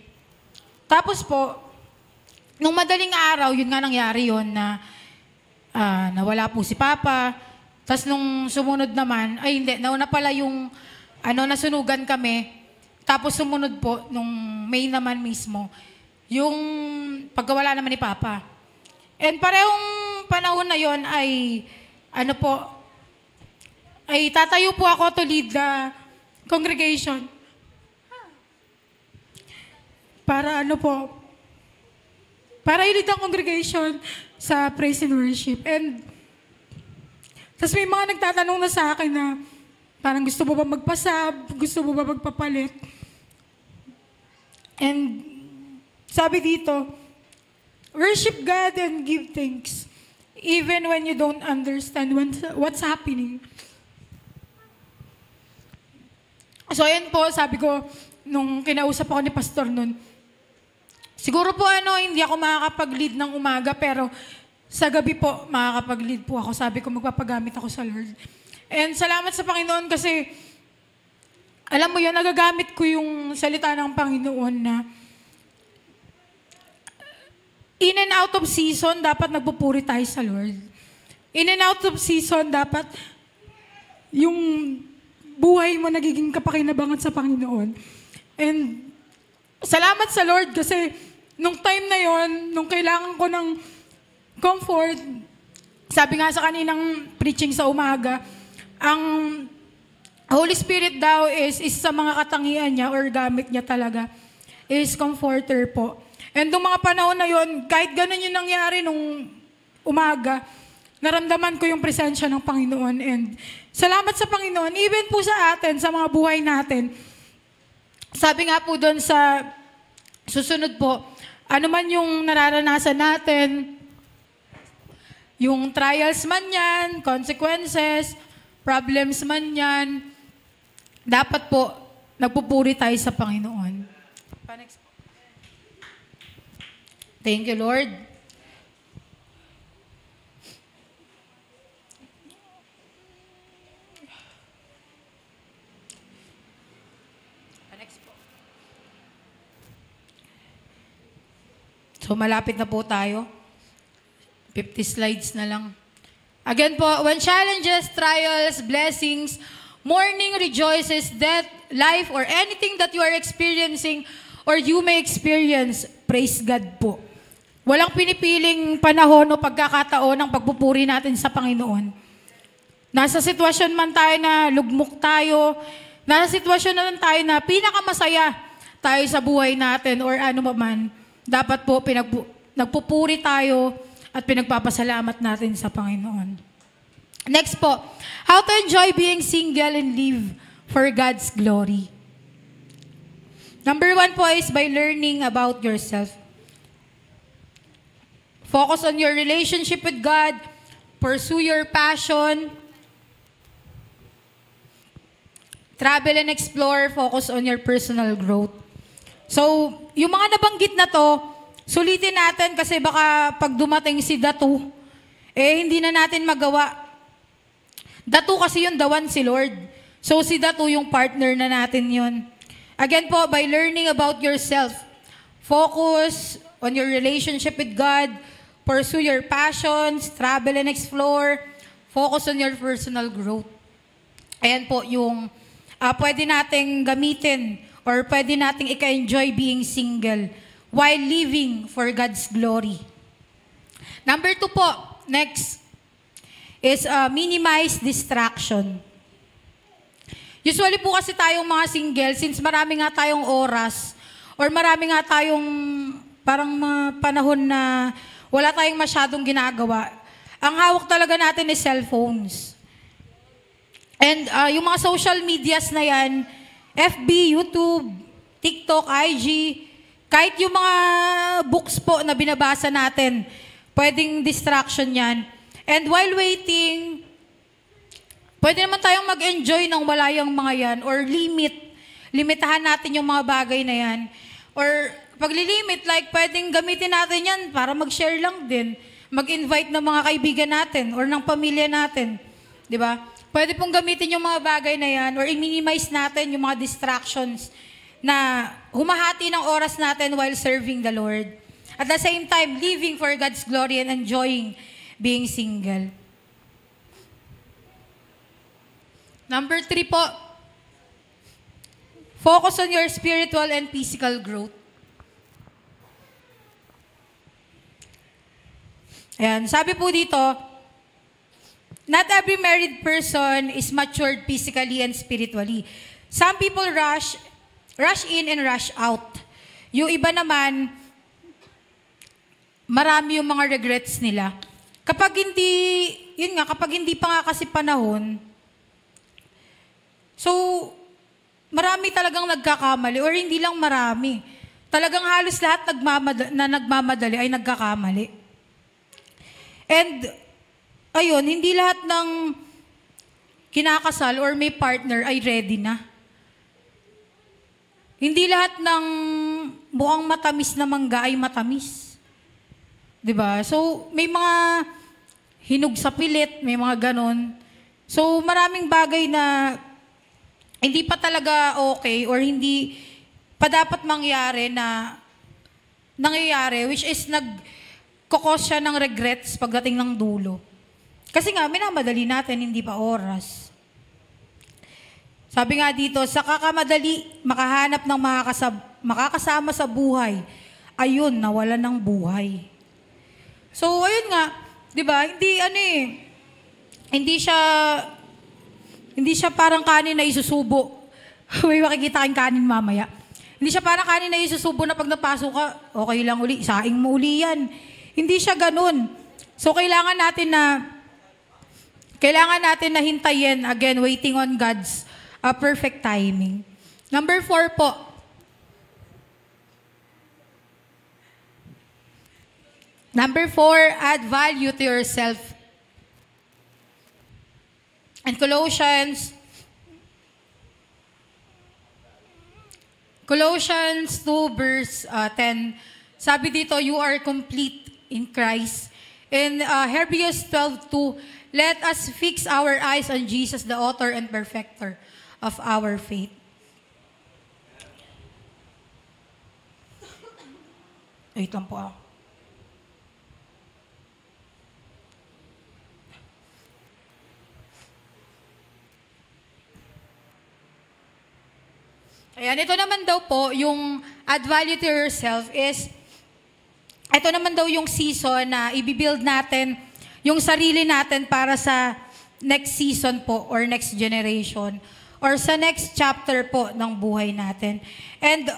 Tapos po, nung madaling araw, yun nga nangyari yun na nawala po si Papa. Tapos nung sumunod naman, nauna pala yung nasunugan kami. Tapos sumunod po, nung May naman mismo, yung pagkawala naman ni Papa. And parehong panahon na yon ay tatayo po ako to lead the congregation. Para i-lead ang congregation sa praise and worship. And, tapos may mga nagtatanong na sa akin na, parang gusto mo ba magpasab? Gusto mo ba magpapalit? And, sabi dito, worship God and give thanks. Even when you don't understand what's happening. So, ayan po, sabi ko, nung kinausap ako ni Pastor nun, siguro po hindi ako makakapag-lead ng umaga, pero sa gabi po, makakapag-lead po ako. Sabi ko, magpapagamit ako sa Lord. And salamat sa Panginoon kasi, alam mo yun, nagagamit ko yung salita ng Panginoon na in and out of season, dapat nagpupuri tayo sa Lord. In and out of season, dapat yung buhay mo nagiging kapakinabangan sa Panginoon. And salamat sa Lord kasi nung time na yon, nung kailangan ko ng comfort, sabi nga sa kaninang preaching sa umaga, ang Holy Spirit daw is sa mga katangian niya or gamit niya talaga, is comforter po. And nung mga panahon na yon, kahit ganun yung nangyari nung umaga, naramdaman ko yung presensya ng Panginoon. And salamat sa Panginoon, even po sa atin, sa mga buhay natin. Sabi nga po doon sa susunod po, ano man yung nararanasan natin, yung trials man yan, consequences, problems man yan, dapat po, nagpupuri tayo sa Panginoon. Thank you, Lord. So, malapit na po tayo. 50 slides na lang. Again po, when challenges, trials, blessings, mourning, rejoices, death, life, or anything that you are experiencing or you may experience, praise God po. Walang pinipiling panahon o pagkakataon ng pagpupuri natin sa Panginoon. Nasa sitwasyon man tayo na lugmok tayo, nasa sitwasyon naman tayo na pinakamasaya tayo sa buhay natin or ano man, dapat po nagpupuri tayo at pinagpapasalamat natin sa Panginoon. Next po, how to enjoy being single and live for God's glory. Number 1 po is by learning about yourself. Focus on your relationship with God, pursue your passion, travel and explore, focus on your personal growth. So, yung mga nabanggit na to, sulitin natin kasi baka pag dumating si Datu, hindi na natin magawa. Datu kasi yung dawan si Lord. So, si Datu yung partner na natin yun. Again po, by learning about yourself, focus on your relationship with God, pursue your passions, travel and explore, focus on your personal growth. Ayan po yung pwede nating gamitin or pwede nating ika-enjoy being single while living for God's glory. Number 2 po, next, is minimize distraction. Usually po kasi tayong mga single, since marami nga tayong oras, or marami nga tayong parang mga panahon na wala tayong masyadong ginagawa, ang hawak talaga natin is cellphones. And yung mga social medias na yan, FB, YouTube, TikTok, IG, kahit yung mga books po na binabasa natin, pwedeng distraction yan. And while waiting, pwede naman tayong mag-enjoy ng wala yung mga yan or limitahan natin yung mga bagay na yan. Or paglilimit, like pwedeng gamitin natin yan para mag-share lang din, mag-invite ng mga kaibigan natin or ng pamilya natin. Di ba? Pwede pong gamitin yung mga bagay na yan or i-minimize natin yung mga distractions na humahati ng oras natin while serving the Lord. At the same time, living for God's glory and enjoying being single. Number 3 po, focus on your spiritual and physical growth. Ayan, sabi po dito, not every married person is matured physically and spiritually. Some people rush in and rush out. Yung iba naman, marami yung mga regrets nila. Kapag hindi pa nga kasi panahon, so, marami talagang nagkakamali or hindi lang marami. Talagang halos lahat na nagmamadali ay nagkakamali. And, ayun, hindi lahat ng kinakasal or may partner ay ready na. Hindi lahat ng mukhang matamis na mangga ay matamis. 'Di ba? So, may mga hinog sa pilit, may mga ganon. So, maraming bagay na hindi pa talaga okay or hindi pa dapat mangyari na nangyayari, which is nagkukos siya ng regrets pagdating ng dulo. Kasi nga, minamadali natin, hindi pa oras. Sabi nga dito, sa kakamadali, makahanap ng makakasama sa buhay, ayun, nawala ng buhay. So, ayun nga, di ba, hindi siya parang kanin na isusubo. May makikita kang kanin mamaya. Hindi siya parang kanin na isusubo na pag napasok ka, okay lang uli, saing mo uli yan. Hindi siya ganun. So, kailangan natin na hintayin, again, waiting on God's perfect timing. Number 4 po. Number 4, add value to yourself. And Colossians 2 verse 10, sabi dito, you are complete in Christ. In Hebrews 12:2, let us fix our eyes on Jesus, the author and perfecter of our faith. Wait lang po ako. Ayan, ito naman daw po, yung add value to yourself is, ito naman daw yung season na i-build natin yung sarili natin para sa next season po or next generation or sa next chapter po ng buhay natin. And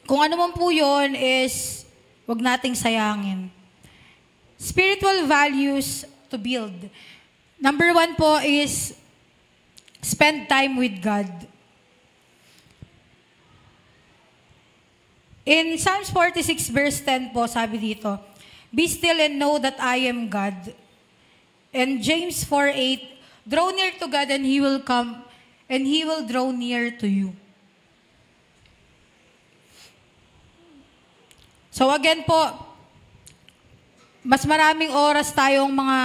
kung ano man po yun is, wag nating sayangin. Spiritual values to build. Number 1 po is, spend time with God. In Psalms 46 verse 10 po, sabi dito, "Be still and know that I am God." And James 4:8, "Draw near to God and He will come, and He will draw near to you." So again po, mas maraming oras tayong mga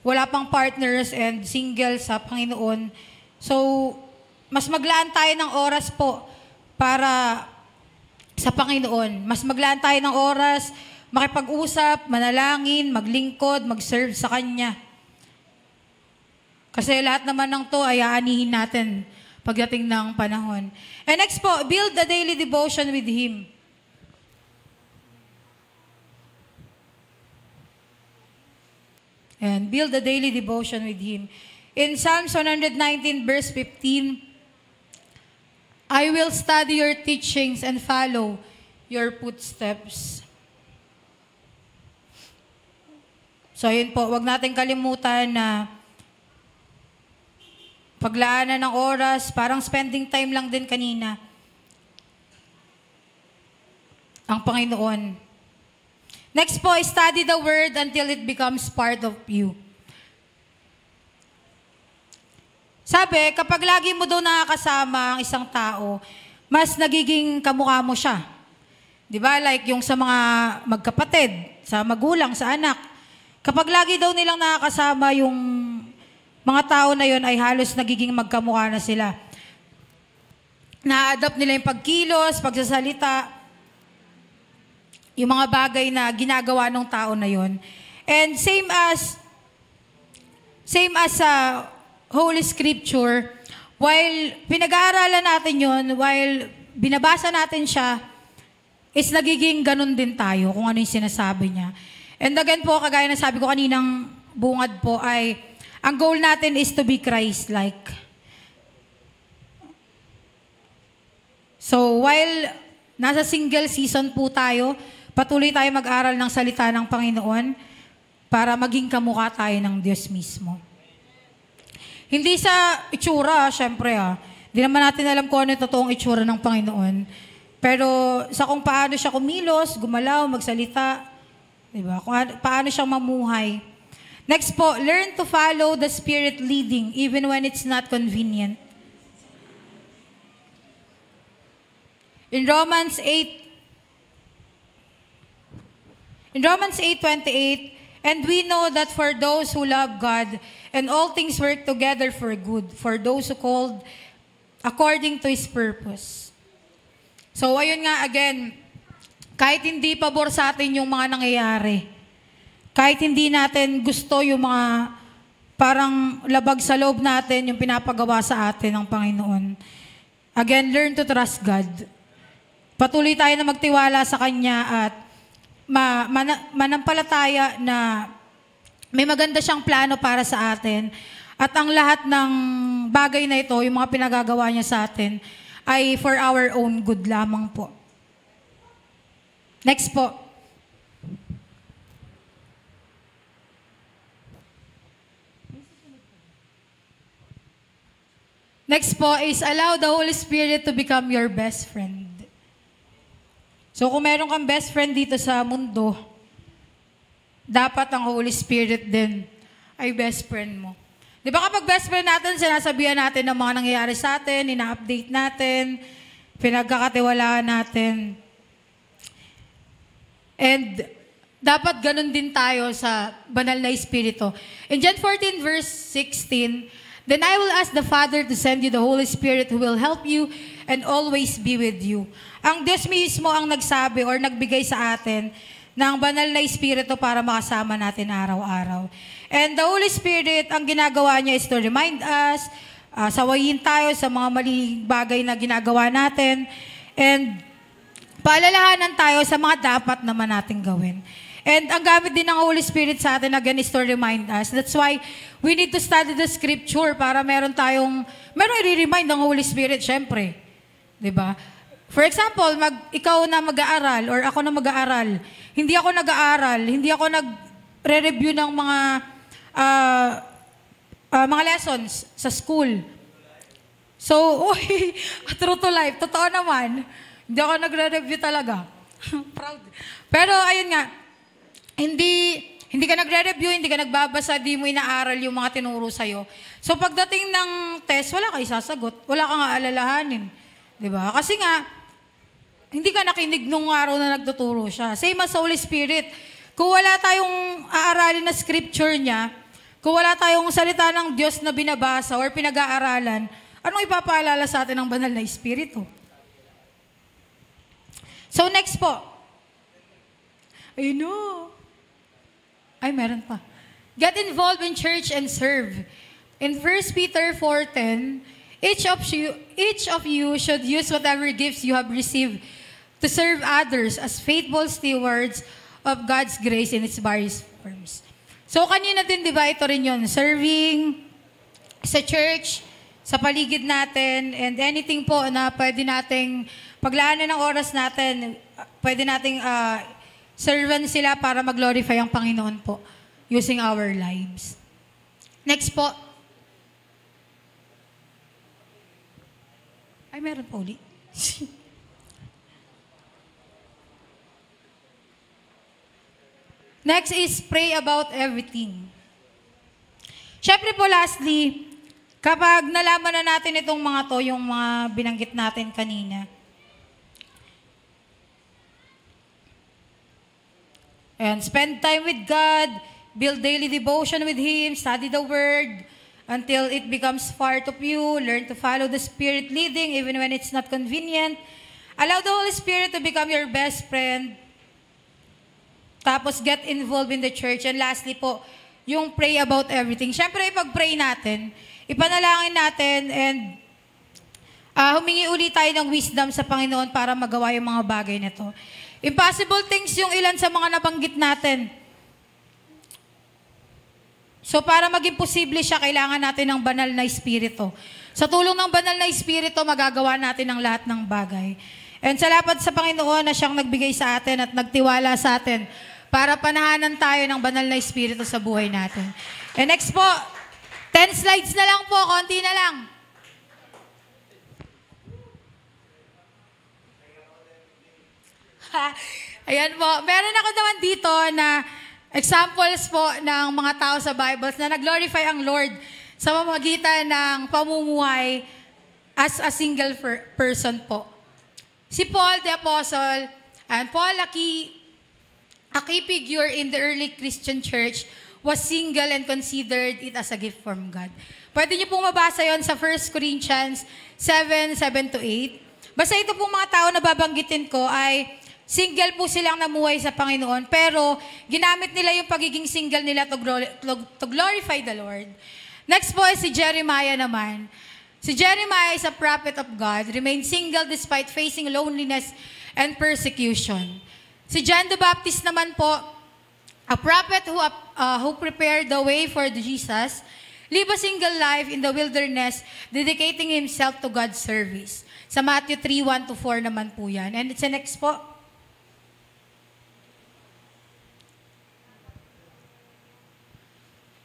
wala pang partners and single sa Panginoon. So, mas maglaan tayo ng oras po para sa Panginoon. Mas maglaan tayo ng oras, makipag-usap, manalangin, maglingkod, mag-serve sa Kanya. Kasi lahat naman ng to ay aanihin natin pagdating ng panahon. And next po, build a daily devotion with Him. And build a daily devotion with Him. In Psalms 119 verse 15, "I will study your teachings and follow your footsteps." So yun po, wag natin kalimutan na paglaanan ng oras, parang spending time lang din kanina. Ang Panginoon. Next po, study the Word until it becomes part of you. Sabi, kapag lagi mo daw nakakasama ang isang tao, mas nagiging kamukha mo siya. Di ba? Like yung sa mga magkapatid, sa magulang, sa anak. Kapag lagi daw nilang nakakasama yung mga tao na yun ay halos nagiging magkamukha na sila. Na-adapt nila yung pagkilos, pagsasalita, yung mga bagay na ginagawa ng tao na yun. And same as Holy Scripture, while pinag-aaralan natin yun, while binabasa natin siya, is nagiging ganun din tayo kung ano yung sinasabi niya. And again po, kagaya na sabi ko kaninang bungad po, ay ang goal natin is to be Christ-like. So while nasa single season po tayo, patuloy tayo mag-aral ng salita ng Panginoon para maging kamukha tayo ng Diyos mismo. Hindi sa itsura, syempre Hindi naman natin alam kung ano yung totoong itsura ng Panginoon. Pero sa kung paano siya kumilos, gumalaw, magsalita, diba? Kung paano siyang mamuhay. Next po, learn to follow the Spirit leading even when it's not convenient. In Romans 8:28, "And we know that for those who love God, and all things work together for good, for those who called according to His purpose." So, ayun nga, again, kahit hindi pabor sa atin yung mga nangyayari, kahit hindi natin gusto yung mga parang labag sa loob natin, yung pinapagawa sa atin ng Panginoon, again, learn to trust God. Patuloy tayo na magtiwala sa Kanya at manampalataya na may maganda siyang plano para sa atin. At ang lahat ng bagay na ito, yung mga pinagagawa niya sa atin, ay for our own good lamang po. Next po. Next po is allow the Holy Spirit to become your best friend. So kung meron kang best friend dito sa mundo, dapat ang Holy Spirit din ay best friend mo. Di ba kapag best friend natin, sinasabihan natin ng mga nangyayari sa atin, ina-update natin, pinagkakatiwalaan natin. And dapat ganun din tayo sa banal na Espiritu. In John 14 verse 16, "Then I will ask the Father to send you the Holy Spirit who will help you and always be with you." Ang Diyos mismo ang nagsabi or nagbigay sa atin ng banal na Espiritu para makasama natin araw-araw. And the Holy Spirit, ang ginagawa niya is to remind us, sawayin tayo sa mga maling bagay na ginagawa natin, and paalalahanan tayo sa mga dapat naman nating gawin. And ang gamit din ng Holy Spirit sa atin, again, is to remind us. That's why we need to study the Scripture para meron i-remind ng Holy Spirit, syempre. Diba? For example, ikaw na mag-aaral or ako na mag-aaral, hindi ako nag-aaral, hindi ako nagre-review ng mga lessons sa school. So, true to life, totoo naman, hindi ako nagre-review talaga. Proud. Pero ayun nga, hindi ka nagre-review, hindi ka nagbabasa, di mo inaaral yung mga tinuro sa'yo. So pagdating ng test, wala ka isasagot, wala kang aalalahanin. Diba? Kasi nga, hindi ka nakinig nung araw na nagtuturo siya. Same as Holy Spirit. Kung wala tayong aaralin na scripture niya, kung wala tayong salita ng Diyos na binabasa or pinag-aaralan, anong ipapaalala sa atin ng banal na Espiritu? So next po. Ay, meron pa. Get involved in church and serve. In 1 Peter 4:10, each of you should use whatever gifts you have received to serve others as faithful stewards of God's grace in its various forms. So, kanina din, di ba, ito rin yun, serving sa church, sa paligid natin, and anything po na pwede nating paglaanan ng oras natin, pwede nating servant sila para mag-glorify ang Panginoon po using our lives. Next po. Ay, meron po ulit. Next is pray about everything. Siyempre po, lastly, kapag nalaman na natin itong mga to, yung mga binanggit natin kanina, and spend time with God, build daily devotion with Him, study the Word until it becomes part of you, learn to follow the Spirit leading even when it's not convenient. Allow the Holy Spirit to become your best friend. Tapos get involved in the church. And lastly po, yung pray about everything. Siyempre, ipag-pray natin, ipanalangin natin, and humingi ulit tayo ng wisdom sa Panginoon para magawa yung mga bagay na to. Impossible things yung ilan sa mga nabanggit natin. So para maging posible siya, kailangan natin ng banal na Espiritu. Sa tulong ng banal na Espiritu, magagawa natin ang lahat ng bagay. And salamat sa Panginoon na siyang nagbigay sa atin at nagtiwala sa atin para panahanan tayo ng banal na Espiritu sa buhay natin. And next po, 10 slides na lang po, konti na lang. Ayan po. Meron ako naman dito na examples po ng mga tao sa Bibles na nag-glorify ang Lord sa pamamagitan ng pamumuhay as a single person po. Si Paul the Apostle, and Paul, a key figure in the early Christian church, was single and considered it as a gift from God. Pwede niyo pong mabasa yon sa 1 Corinthians 7:7-8. Basta ito pong mga tao na babanggitin ko ay single po silang namuhay sa Panginoon, pero ginamit nila yung pagiging single nila to glorify the Lord. Next po is si Jeremiah naman. Si Jeremiah is a prophet of God, remained single despite facing loneliness and persecution. Si John the Baptist naman po, a prophet who prepared the way for Jesus, live a single life in the wilderness, dedicating himself to God's service. Sa Matthew 3:1-4 naman po yan. And it's the next po.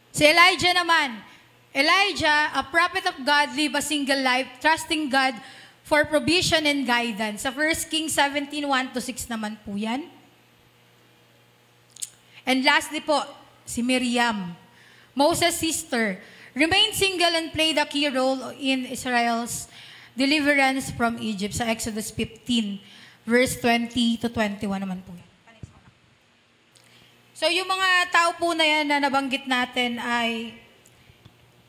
Si Elijah naman. Elijah, a prophet of God, live a single life, trusting God for provision and guidance. Sa 1 Kings 17:1-6 naman po yan. And lastly po, si Miriam, Moses' sister, remained single and played a key role in Israel's deliverance from Egypt sa Exodus 15:20-21 naman po. So yung mga tao po na yan na nabanggit natin ay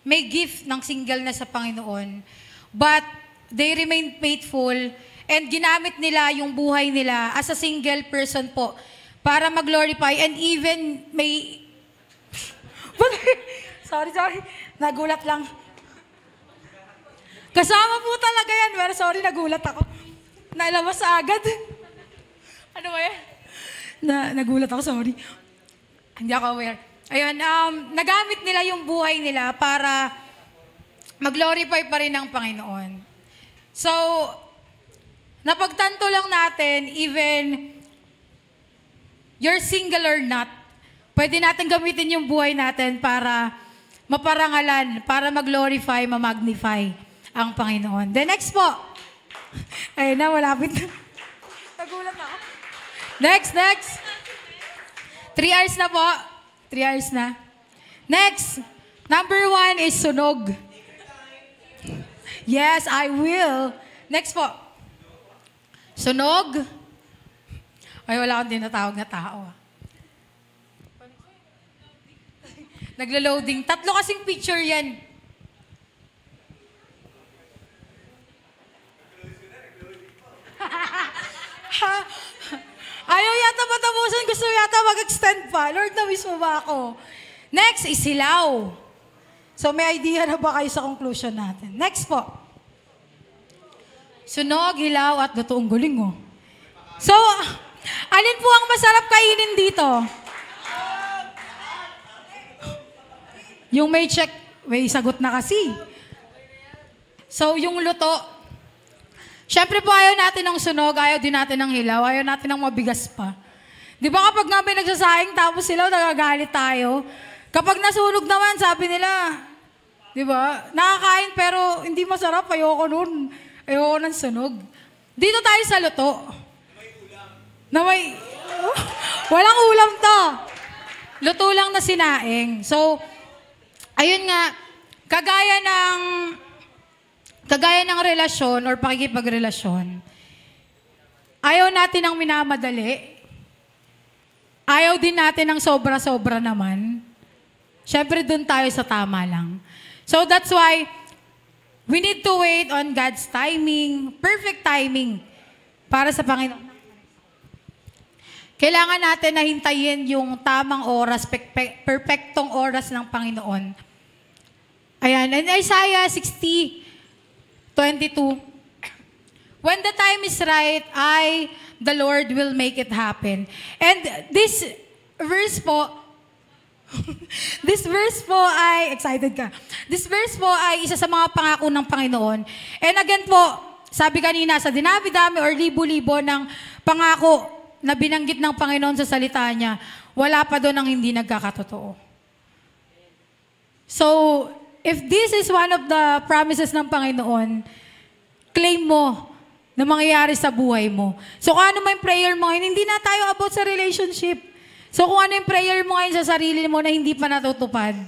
may gift ng single na sa Panginoon, but they remain faithful and ginamit nila yung buhay nila as a single person po para mag-glorify and even may... sorry, nagulat lang. Kasama po talaga yan. Pero sorry, nagulat ako. Nailabas agad. Ano ba yan? Nagulat ako, sorry. Hindi ako aware. Ayun, nagamit nila yung buhay nila para mag-glorify pa rin ng Panginoon. So, napagtanto lang natin, even you're single or not, pwede natin gamitin yung buhay natin para maparangalan, para mag-glorify, ma-magnify ang Panginoon. The next po. Ayun na, malapit na. Nagulat ako. Next. 3 hours na po. 3 hours na. Next. Number 1 is sunog. Yes, I will. Next po. Sunog. Ay, wala akong tinatawag na tao. Naglo-loading. 3 kasing picture yan. Ayaw yata matapusin. Gusto yata mag-extend pa. Lord, na-miss mo ba ako? Next is hilaw. So, may idea na ba kayo sa conclusion natin? Next po. Sunog, hilaw, at lutoong guling, oh. So, alin po ang masarap kainin dito? Yung may check, may sagot na kasi. So, yung luto, syempre po ayaw natin ng sunog, ayaw din natin ng hilaw, ayaw natin ng mabigas pa. Di ba kapag nga may nagsasaing tapos sila, nagagalit tayo? Kapag nasunog naman, sabi nila, di ba, nakakain pero hindi masarap, ayoko nun. Ayoko ng sunog. Dito tayo sa luto. Walang ulam to. Luto lang na sinaing. So, ayun nga, kagaya ng relasyon or pakikipagrelasyon, ayaw natin ng minamadali. Ayaw din natin ng sobra-sobra naman. Siyempre, dun tayo sa tama lang. So, that's why we need to wait on God's timing, perfect timing, para sa Panginoon. Kailangan natin na hintayin yung tamang oras, perfectong oras ng Panginoon. Ayan, in Isaiah 60:22, when the time is right, the Lord will make it happen. And this verse po ay, excited ka. This verse po ay isa sa mga pangako ng Panginoon. And again po, sabi kanina, sa dinami-dami or libo-libo ng pangako na binanggit ng Panginoon sa salita niya, wala pa doon ang hindi nagkakatotoo. So, if this is one of the promises ng Panginoon, claim mo na mangyayari sa buhay mo. So, kung ano man yung prayer mo ngayon, hindi na tayo about sa relationship. So, kung ano yung prayer mo ngayon sa sarili mo na hindi pa natutupad,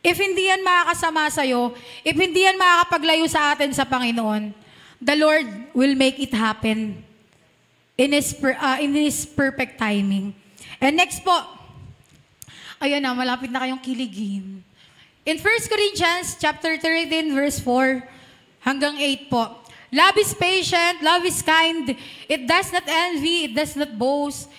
if hindi yan makakasama sa'yo, if hindi yan makakapaglayo sa atin sa Panginoon, the Lord will make it happen in His perfect timing. And next po, ayun na, malapit na kayong kiligin. In 1 Corinthians chapter 13, verse 4 hanggang 8 po, love is patient, love is kind, it does not envy, it does not boast,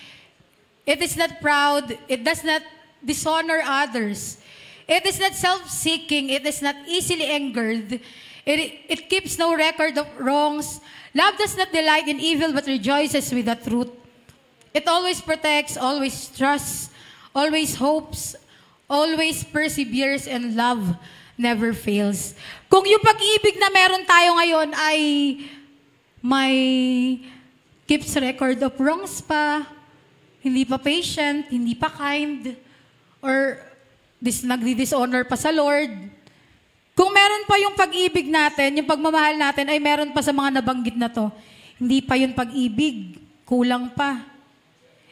it is not proud, it does not dishonor others, it is not self-seeking, it is not easily angered, it keeps no record of wrongs, love does not delight in evil but rejoices with the truth, it always protects, always trusts, always hopes, always perseveres, and love never fails. Kung yung pag-ibig na meron tayo ngayon ay may keeps record of wrongs pa, hindi pa patient, hindi pa kind, or nagdi-dishonor pa sa Lord. Kung meron pa yung pag-ibig natin, yung pagmamahal natin, ay meron pa sa mga nabanggit na to, hindi pa yung pag-ibig, kulang pa.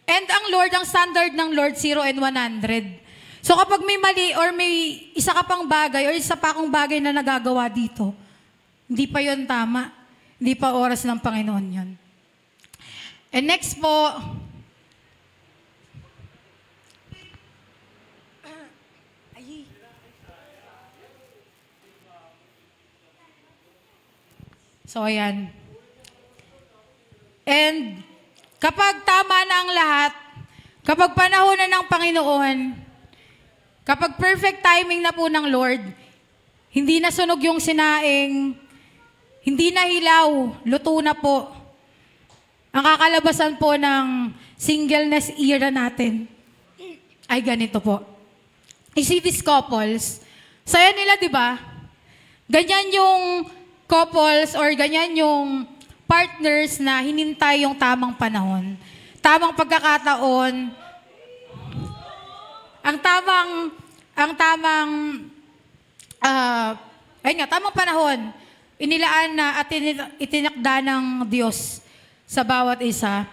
And ang Lord, ang standard ng Lord, 0 and 100. So kapag may mali or may isa ka pang bagay or isa pa akong bagay na nagagawa dito, hindi pa yun tama. Hindi pa oras ng Panginoon yun. And next po, so, ayan. And kapag tama na ang lahat, kapag panahon na ng Panginoon, kapag perfect timing na po ng Lord, Hindi na sunog yung sinaing, hindi na hilaw, luto na po. Ang kakalabasan po ng singleness era natin ay ganito po. You see these couples, saya nila, di ba? Ganyan yung couples or ganyan yung partners na hinintay yung tamang panahon. Tamang pagkakataon, tamang panahon, inilaan na at itinakda ng Diyos sa bawat isa.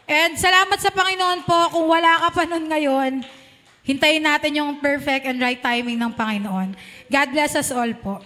And salamat sa Panginoon po, kung wala ka pa nun ngayon, hintayin natin yung perfect and right timing ng Panginoon. God bless us all po.